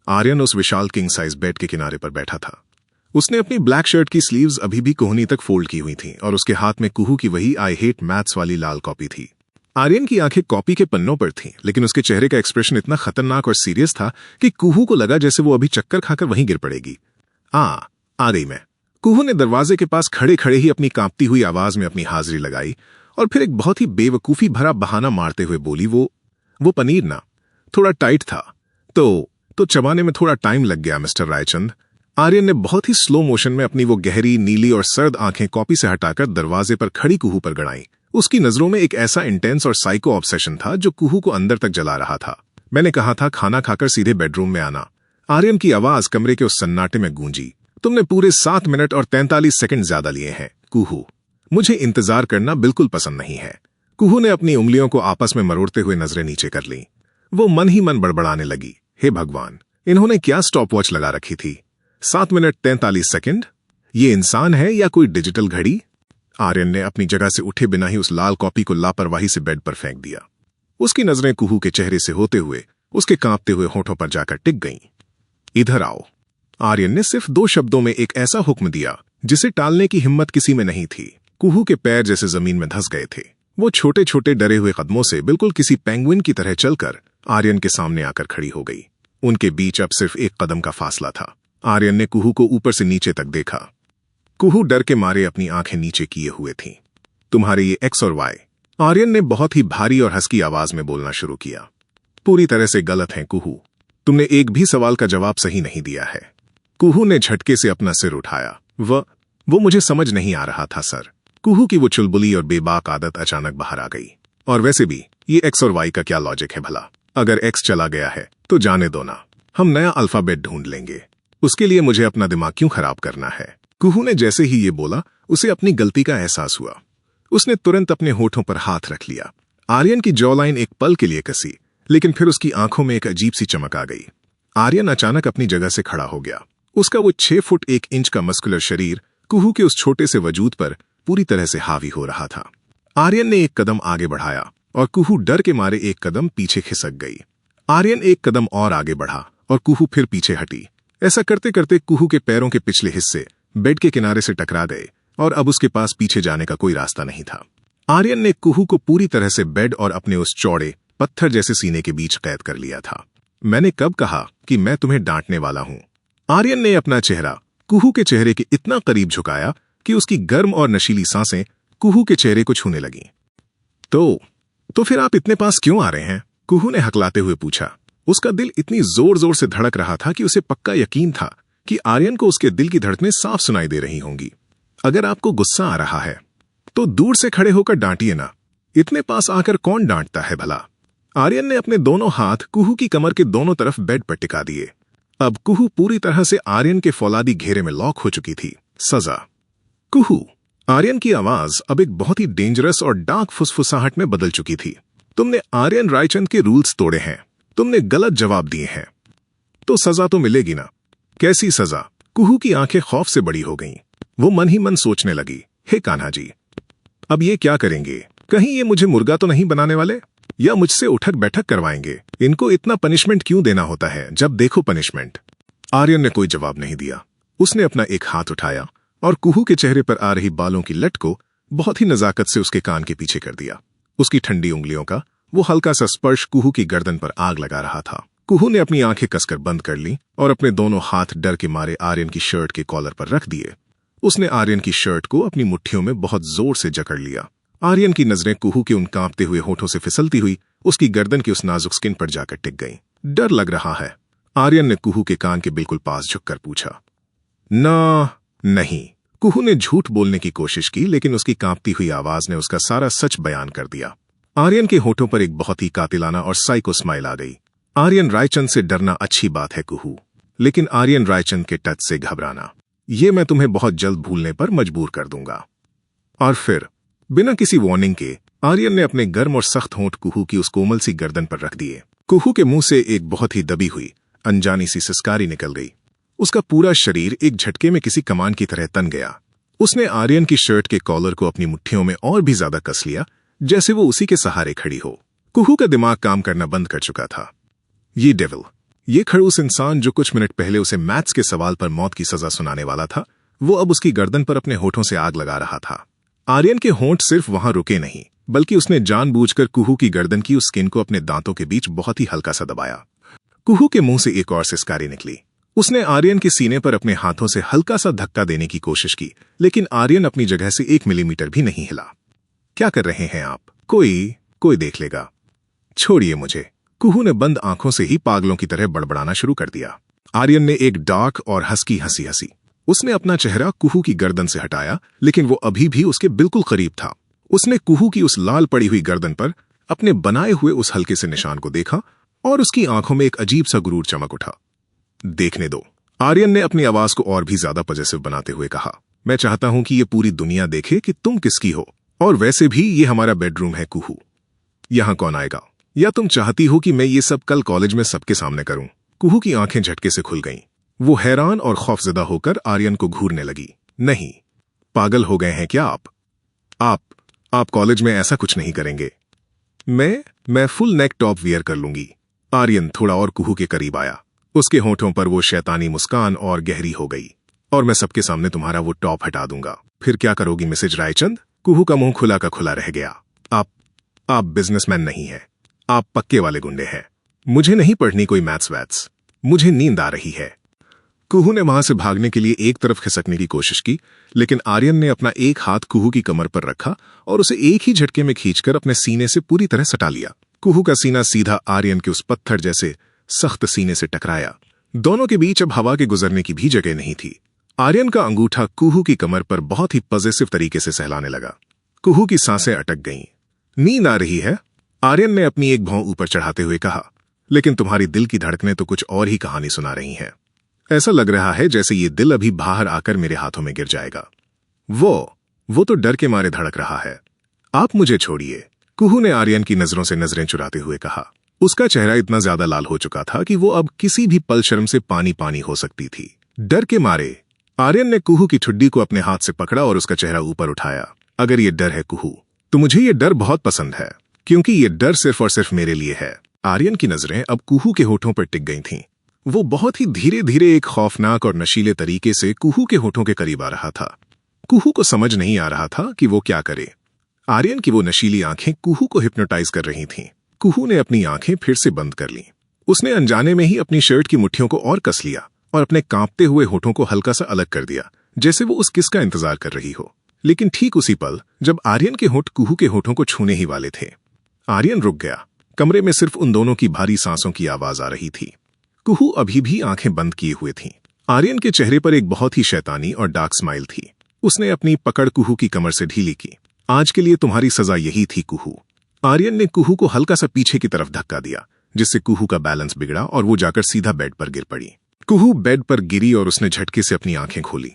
[SPEAKER 1] आर्यन उस विशाल किंग साइज बेड के किनारे पर बैठा था। उसने अपनी ब्लैक शर्ट की स्लीव्स अभी भी कोहनी तक फोल्ड की हुई थीं और उसके हाथ में कुहू की वही आई हेट मैथ्स वाली लाल कॉपी थी। आर्यन की आंखें कॉपी के पन्नों पर थीं, लेकिन उसके चेहरे का एक्सप्रेशन इतना खतरनाक और सीरियस था कि कुहू को लगा जैसे वो अभी चक्कर खाकर वहीं गिर पड़ेगी। आ गई मैं। कुहू ने दरवाजे के पास खड़े खड़े ही अपनी कांपती हुई आवाज में अपनी हाजिरी लगाई और फिर एक बहुत ही बेवकूफी भरा बहाना मारते हुए बोली, वो पनीर ना थोड़ा टाइट था तो चबाने में थोड़ा टाइम लग गया मिस्टर रायचंद। आर्यन ने बहुत ही स्लो मोशन में अपनी वो गहरी, नीली और सर्द आंखें कॉपी से हटाकर दरवाजे पर खड़ी कुहू पर गड़ाई। उसकी नजरों में एक ऐसा इंटेंस और साइको ऑब्सेशन था जो कुहू को अंदर तक जला रहा था। मैंने कहा था खाना खाकर सीधे बेडरूम में आना। आर्यन की आवाज कमरे के उस सन्नाटे में गूंजी। तुमने पूरे 7 मिनट और 43 सेकंड ज्यादा लिए हैं कुहू। मुझे इंतजार करना बिल्कुल पसंद नहीं है। कुहू ने अपनी उंगलियों को आपस में मरोड़ते हुए नजरें नीचे कर लीं। वो मन ही मन बड़बड़ाने लगी, हे भगवान, इन्होंने क्या स्टॉप वॉच लगा रखी थी? 7 मिनट 43 सेकंड? ये इंसान है या कोई डिजिटल घड़ी? आर्यन ने अपनी जगह से उठे बिना ही उस लाल कॉपी को लापरवाही से बेड पर फेंक दिया। उसकी नजरें कुहू के चेहरे से होते हुए उसके कांपते हुए होठों पर जाकर टिक गईं। इधर आओ। आर्यन ने सिर्फ 2 शब्दों में एक ऐसा हुक्म दिया जिसे टालने की हिम्मत किसी में नहीं थी। कुहू के पैर जैसे जमीन में धंस गए थे। वो छोटे छोटे डरे हुए कदमों से बिल्कुल किसी पेंगुइन की तरह चलकर आर्यन के सामने आकर खड़ी हो गई। उनके बीच अब सिर्फ 1 कदम का फासला था। आर्यन ने कुहू को ऊपर से नीचे तक देखा। कुहू डर के मारे अपनी आंखें नीचे किए हुए थीं। तुम्हारे ये एक्स और वाई, आर्यन ने बहुत ही भारी और हस्की आवाज में बोलना शुरू किया, पूरी तरह से गलत हैं कुहू। तुमने एक भी सवाल का जवाब सही नहीं दिया है। कुहू ने झटके से अपना सिर उठाया। वो मुझे समझ नहीं आ रहा था सर। कुहू की वो चुलबुली और बेबाक आदत अचानक बाहर आ गई। और वैसे भी ये एक्स और वाई का क्या लॉजिक है भला? अगर एक्स चला गया है तो जाने दो ना, हम नया अल्फाबेट ढूंढ लेंगे। उसके लिए मुझे अपना दिमाग क्यों खराब करना है? कुहू ने जैसे ही ये बोला उसे अपनी गलती का एहसास हुआ। उसने तुरंत अपने होठों पर हाथ रख लिया। आर्यन की जॉलाइन एक पल के लिए कसी, लेकिन फिर उसकी आंखों में एक अजीब सी चमक आ गई। आर्यन अचानक अपनी जगह से खड़ा हो गया। उसका वो 6 फुट 1 इंच का मस्कुलर शरीर कुहू के उस छोटे से वजूद पर पूरी तरह से हावी हो रहा था। आर्यन ने एक कदम आगे बढ़ाया और कुहू डर के मारे एक कदम पीछे खिसक गई। आर्यन एक कदम और आगे बढ़ा और कुहू फिर पीछे हटी। ऐसा करते करते कुहू के पैरों के पिछले हिस्से बेड के किनारे से टकरा गए और अब उसके पास पीछे जाने का कोई रास्ता नहीं था। आर्यन ने कुहू को पूरी तरह से बेड और अपने उस चौड़े पत्थर जैसे सीने के बीच कैद कर लिया था। मैंने कब कहा कि मैं तुम्हें डांटने वाला हूं? आर्यन ने अपना चेहरा कुहू के चेहरे के इतना करीब झुकाया कि उसकी गर्म और नशीली सांसें कुहू के चेहरे को छूने लगीं। तो फिर आप इतने पास क्यों आ रहे हैं? कुहू ने हकलाते हुए पूछा। उसका दिल इतनी जोर जोर से धड़क रहा था कि उसे पक्का यकीन था कि आर्यन को उसके दिल की धड़कनें साफ सुनाई दे रही होंगी। अगर आपको गुस्सा आ रहा है तो दूर से खड़े होकर डांटिए ना। इतने पास आकर कौन डांटता है भला? आर्यन ने अपने दोनों हाथ कुहू की कमर के दोनों तरफ बेड पर टिका दिए। अब कुहू पूरी तरह से आर्यन के फौलादी घेरे में लॉक हो चुकी थी। सजा। कुहू। आर्यन की आवाज अब एक बहुत ही डेंजरस और डार्क फुसफुसाहट में बदल चुकी थी। तुमने आर्यन रायचंद के रूल्स तोड़े हैं, तुमने गलत जवाब दिए हैं, तो सजा तो मिलेगी ना। कैसी सजा? कुहू की आंखें खौफ से बड़ी हो गईं। वो मन ही मन सोचने लगी, हे कान्हा जी, अब ये क्या करेंगे? कहीं ये मुझे मुर्गा तो नहीं बनाने वाले या मुझसे उठक बैठक करवाएंगे? इनको इतना पनिशमेंट क्यों देना होता है जब देखो पनिशमेंट? आर्यन ने कोई जवाब नहीं दिया। उसने अपना एक हाथ उठाया और कुहू के चेहरे पर आ रही बालों की लट को बहुत ही नजाकत से उसके कान के पीछे कर दिया। उसकी ठंडी उंगलियों का वो हल्का सा स्पर्श कुहू की गर्दन पर आग लगा रहा था। कुहू ने अपनी आंखें कसकर बंद कर ली और अपने दोनों हाथ डर के मारे आर्यन की शर्ट के कॉलर पर रख दिए। उसने आर्यन की शर्ट को अपनी मुट्ठियों में बहुत जोर से जकड़ लिया। आर्यन की नजरें कुहू के उन कांपते हुए होठों से फिसलती हुई उसकी गर्दन की उस नाजुक स्किन पर जाकर टिक गईं। डर लग रहा है? आर्यन ने कुहू के कान के बिल्कुल पास झुककर पूछा। ना, नहीं। कुहू ने झूठ बोलने की कोशिश की, लेकिन उसकी कांपती हुई आवाज ने उसका सारा सच बयान कर दिया। आर्यन के होठों पर एक बहुत ही कातिलाना और साइको स्माइल आ गई। आर्यन रायचंद से डरना अच्छी बात है कुहू, लेकिन आर्यन रायचंद के टच से घबराना, ये मैं तुम्हें बहुत जल्द भूलने पर मजबूर कर दूंगा। और फिर बिना किसी वार्निंग के आर्यन ने अपने गर्म और सख्त होंठ कुहू की उस कोमल सी गर्दन पर रख दिए। कुहू के मुंह से एक बहुत ही दबी हुई अनजानी सी सिसकारी निकल गई। उसका पूरा शरीर एक झटके में किसी कमान की तरह तन गया। उसने आर्यन की शर्ट के कॉलर को अपनी मुट्ठियों में और भी ज्यादा कस लिया, जैसे वो उसी के सहारे खड़ी हो। कुहू का दिमाग काम करना बंद कर चुका था। ये डेविल, ये खड़ूस इंसान जो कुछ मिनट पहले उसे मैथ्स के सवाल पर मौत की सजा सुनाने वाला था, वो अब उसकी गर्दन पर अपने होठों से आग लगा रहा था। आर्यन के होंठ सिर्फ वहां रुके नहीं, बल्कि उसने जानबूझकर कुहू की गर्दन की उस स्किन को अपने दांतों के बीच बहुत ही हल्का सा दबाया। कुहू के मुंह से एक और सिसकारी निकली। उसने आर्यन के सीने पर अपने हाथों से हल्का सा धक्का देने की कोशिश की, लेकिन आर्यन अपनी जगह से 1 मिलीमीटर भी नहीं हिला। क्या कर रहे हैं आप? कोई देख लेगा। छोड़िए मुझे। कुहू ने बंद आंखों से ही पागलों की तरह बड़बड़ाना शुरू कर दिया। आर्यन ने एक डार्क और हंसी हंसी। उसने अपना चेहरा कुहू की गर्दन से हटाया, लेकिन वो अभी भी उसके बिल्कुल करीब था। उसने कुहू की उस लाल पड़ी हुई गर्दन पर अपने बनाए हुए उस हल्के से निशान को देखा और उसकी आंखों में एक अजीब सा गुरूर चमक उठा। देखने दो, आर्यन ने अपनी आवाज को और भी ज्यादा पॉजिटिव बनाते हुए कहा। मैं चाहता हूं कि ये पूरी दुनिया देखे कि तुम किसकी हो, और वैसे भी ये हमारा बेडरूम है कुहू। यहां कौन आएगा? या तुम चाहती हो कि मैं ये सब कल कॉलेज में सबके सामने करूं? कुहू की आंखें झटके से खुल गईं। वो हैरान और खौफजदा होकर आर्यन को घूरने लगी। नहीं, पागल हो गए हैं क्या आप कॉलेज में ऐसा कुछ नहीं करेंगे। मैं फुल नेक टॉप वियर कर लूंगी। आर्यन थोड़ा और कुहू के करीब आया। उसके होठों पर वो शैतानी मुस्कान और गहरी हो गई। और मैं सबके सामने तुम्हारा वो टॉप हटा दूंगा। फिर क्या करोगी मिसेज रायचंद? कुहू का मुंह खुला का खुला रह गया। आप बिजनेसमैन नहीं है, आप पक्के वाले गुंडे हैं। मुझे नहीं पढ़नी कोई मैथ्स वैथ्स, मुझे नींद आ रही है। कुहू ने वहां से भागने के लिए एक तरफ खिसकने की कोशिश की, लेकिन आर्यन ने अपना एक हाथ कुहू की कमर पर रखा और उसे एक ही झटके में खींचकर अपने सीने से पूरी तरह सटा लिया। कुहू का सीना सीधा आर्यन के उस पत्थर जैसे सख्त सीने से टकराया, दोनों के बीच अब हवा के गुजरने की भी जगह नहीं थी। आर्यन का अंगूठा कुहू की कमर पर बहुत ही पॉजिटिव तरीके से सहलाने लगा। कुहू की सांसें अटक गईं। नींद आ रही है? आर्यन ने अपनी एक भौं ऊपर चढ़ाते हुए कहा। लेकिन तुम्हारी दिल की धड़कनें तो कुछ और ही कहानी सुना रही हैं। ऐसा लग रहा है जैसे ये दिल अभी बाहर आकर मेरे हाथों में गिर जाएगा। वो तो डर के मारे धड़क रहा है। आप मुझे छोड़िए, कुहू ने आर्यन की नजरों से नजरें चुराते हुए कहा। उसका चेहरा इतना ज्यादा लाल हो चुका था कि वो अब किसी भी पल शर्म से पानी पानी हो सकती थी। डर के मारे आर्यन ने कुहू की ठुड्डी को अपने हाथ से पकड़ा और उसका चेहरा ऊपर उठाया। अगर ये डर है कुहू, तो मुझे ये डर बहुत पसंद है, क्योंकि ये डर सिर्फ और सिर्फ मेरे लिए है। आर्यन की नजरें अब कुहू के होठों पर टिक गई थीं। वो बहुत ही धीरे धीरे एक खौफनाक और नशीले तरीके से कुहू के होठों के करीब आ रहा था। कुहू को समझ नहीं आ रहा था कि वो क्या करे। आर्यन की वो नशीली आंखें कुहू को हिप्नोटाइज कर रही थीं। कुहू ने अपनी आंखें फिर से बंद कर लीं। उसने अनजाने में ही अपनी शर्ट की मुट्ठियों को और कस लिया और अपने कांपते हुए होठों को हल्का सा अलग कर दिया, जैसे वो उस किस का इंतजार कर रही हो। लेकिन ठीक उसी पल जब आर्यन के होठ कुहू के होठों को छूने ही वाले थे, आर्यन रुक गया। कमरे में सिर्फ उन दोनों की भारी सांसों की आवाज आ रही थी। कुहू अभी भी आंखें बंद किए हुए थी। आर्यन के चेहरे पर एक बहुत ही शैतानी और डार्क स्माइल थी। उसने अपनी पकड़ कुहू की कमर से ढीली की। आज के लिए तुम्हारी सजा यही थी कुहू। आर्यन ने कुहू को हल्का सा पीछे की तरफ धक्का दिया, जिससे कुहू का बैलेंस बिगड़ा और वो जाकर सीधा बेड पर गिर पड़ी। कुहू बेड पर गिरी और उसने झटके से अपनी आंखें खोली।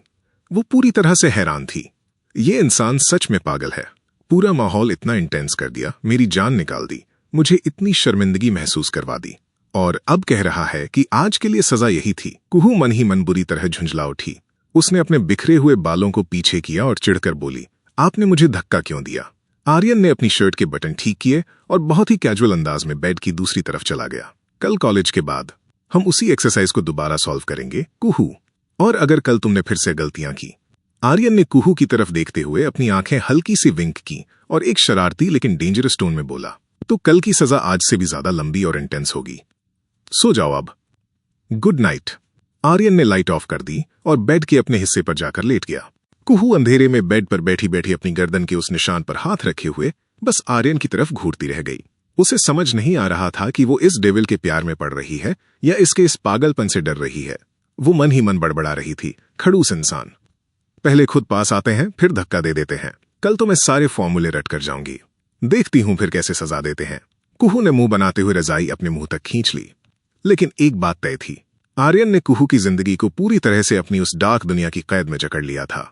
[SPEAKER 1] वो पूरी तरह से हैरान थी। ये इंसान सच में पागल है। पूरा माहौल इतना इंटेंस कर दिया, मेरी जान निकाल दी, मुझे इतनी शर्मिंदगी महसूस करवा दी, और अब कह रहा है कि आज के लिए सजा यही थी। कुहू मन ही मन बुरी तरह झुंझला उठी। उसने अपने बिखरे हुए बालों को पीछे किया और चिढ़कर बोली, आपने मुझे धक्का क्यों दिया? आर्यन ने अपनी शर्ट के बटन ठीक किए और बहुत ही कैजुअल अंदाज में बेड की दूसरी तरफ चला गया। कल कॉलेज के बाद हम उसी एक्सरसाइज को दोबारा सॉल्व करेंगे कुहू, और अगर कल तुमने फिर से गलतियां की। आर्यन ने कुहू की तरफ देखते हुए अपनी आंखें हल्की सी विंक की और एक शरारती लेकिन डेंजरस टोन में बोला, तो कल की सजा आज से भी ज्यादा लंबी और इंटेंस होगी। सो जाओ अब। Good night. आर्यन ने लाइट ऑफ कर दी और बेड के अपने हिस्से पर जाकर लेट गया। कुहू अंधेरे में बेड पर बैठी बैठी अपनी गर्दन के उस निशान पर हाथ रखे हुए बस आर्यन की तरफ घूरती रह गई। उसे समझ नहीं आ रहा था कि वो इस डेविल के प्यार में पड़ रही है या इसके इस पागलपन से डर रही है। वो मन ही मन बड़बड़ा रही थी, खड़ूस इंसान। पहले खुद पास आते हैं, फिर धक्का दे देते हैं। कल तो मैं सारे फॉर्मूले रट कर जाऊंगी। देखती हूं फिर कैसे सजा देते हैं। कुहू ने मुंह बनाते हुए रजाई अपने मुंह तक खींच ली। लेकिन एक बात तय थी, आर्यन ने कुहू की जिंदगी को पूरी तरह से अपनी उस डार्क दुनिया की कैद में जकड़ लिया था।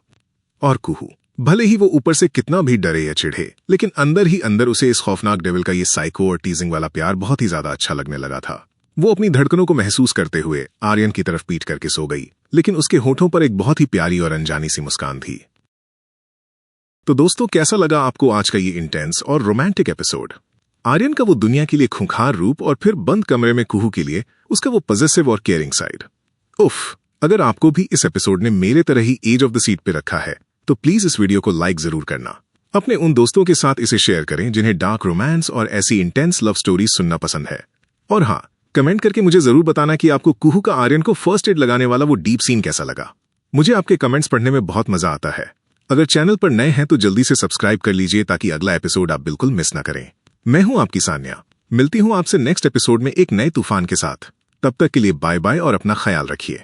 [SPEAKER 1] और कुहू, भले ही वो ऊपर से कितना भी डरे या चिढ़े, लेकिन अंदर ही अंदर उसे इस खौफनाक डेविल का ये साइको और टीजिंग वाला प्यार बहुत ही ज्यादा अच्छा लगने लगा था। वो अपनी धड़कनों को महसूस करते हुए आर्यन की तरफ पीट करके सो गई, लेकिन उसके होठों पर एक बहुत ही प्यारी और अनजानी सी मुस्कान थी। तो दोस्तों, कैसा लगा आपको आज का ये इंटेंस और रोमांटिक एपिसोड? आर्यन का वो दुनिया के लिए खूंखार रूप और फिर बंद कमरे में कुहू के लिए उसका वो पॉजिटिव और केयरिंग साइड। उफ, अगर आपको भी इस एपिसोड ने मेरे तरह ही एज ऑफ द सीट पे रखा है तो प्लीज इस वीडियो को लाइक जरूर करना। अपने उन दोस्तों के साथ इसे शेयर करें जिन्हें डार्क रोमांस और ऐसी इंटेंस लव स्टोरीज सुनना पसंद है। और हाँ, कमेंट करके मुझे जरूर बताना कि आपको कुहू का आर्यन को फर्स्ट एड लगाने वाला वो डीप सीन कैसा लगा। मुझे आपके कमेंट्स पढ़ने में बहुत मजा आता है। अगर चैनल पर नए हैं तो जल्दी से सब्सक्राइब कर लीजिए ताकि अगला एपिसोड आप बिल्कुल मिस ना करें। मैं हूं आपकी सान्या। मिलती हूं आपसे नेक्स्ट एपिसोड में एक नए तूफान के साथ। तब तक के लिए बाय बाय और अपना ख्याल रखिए।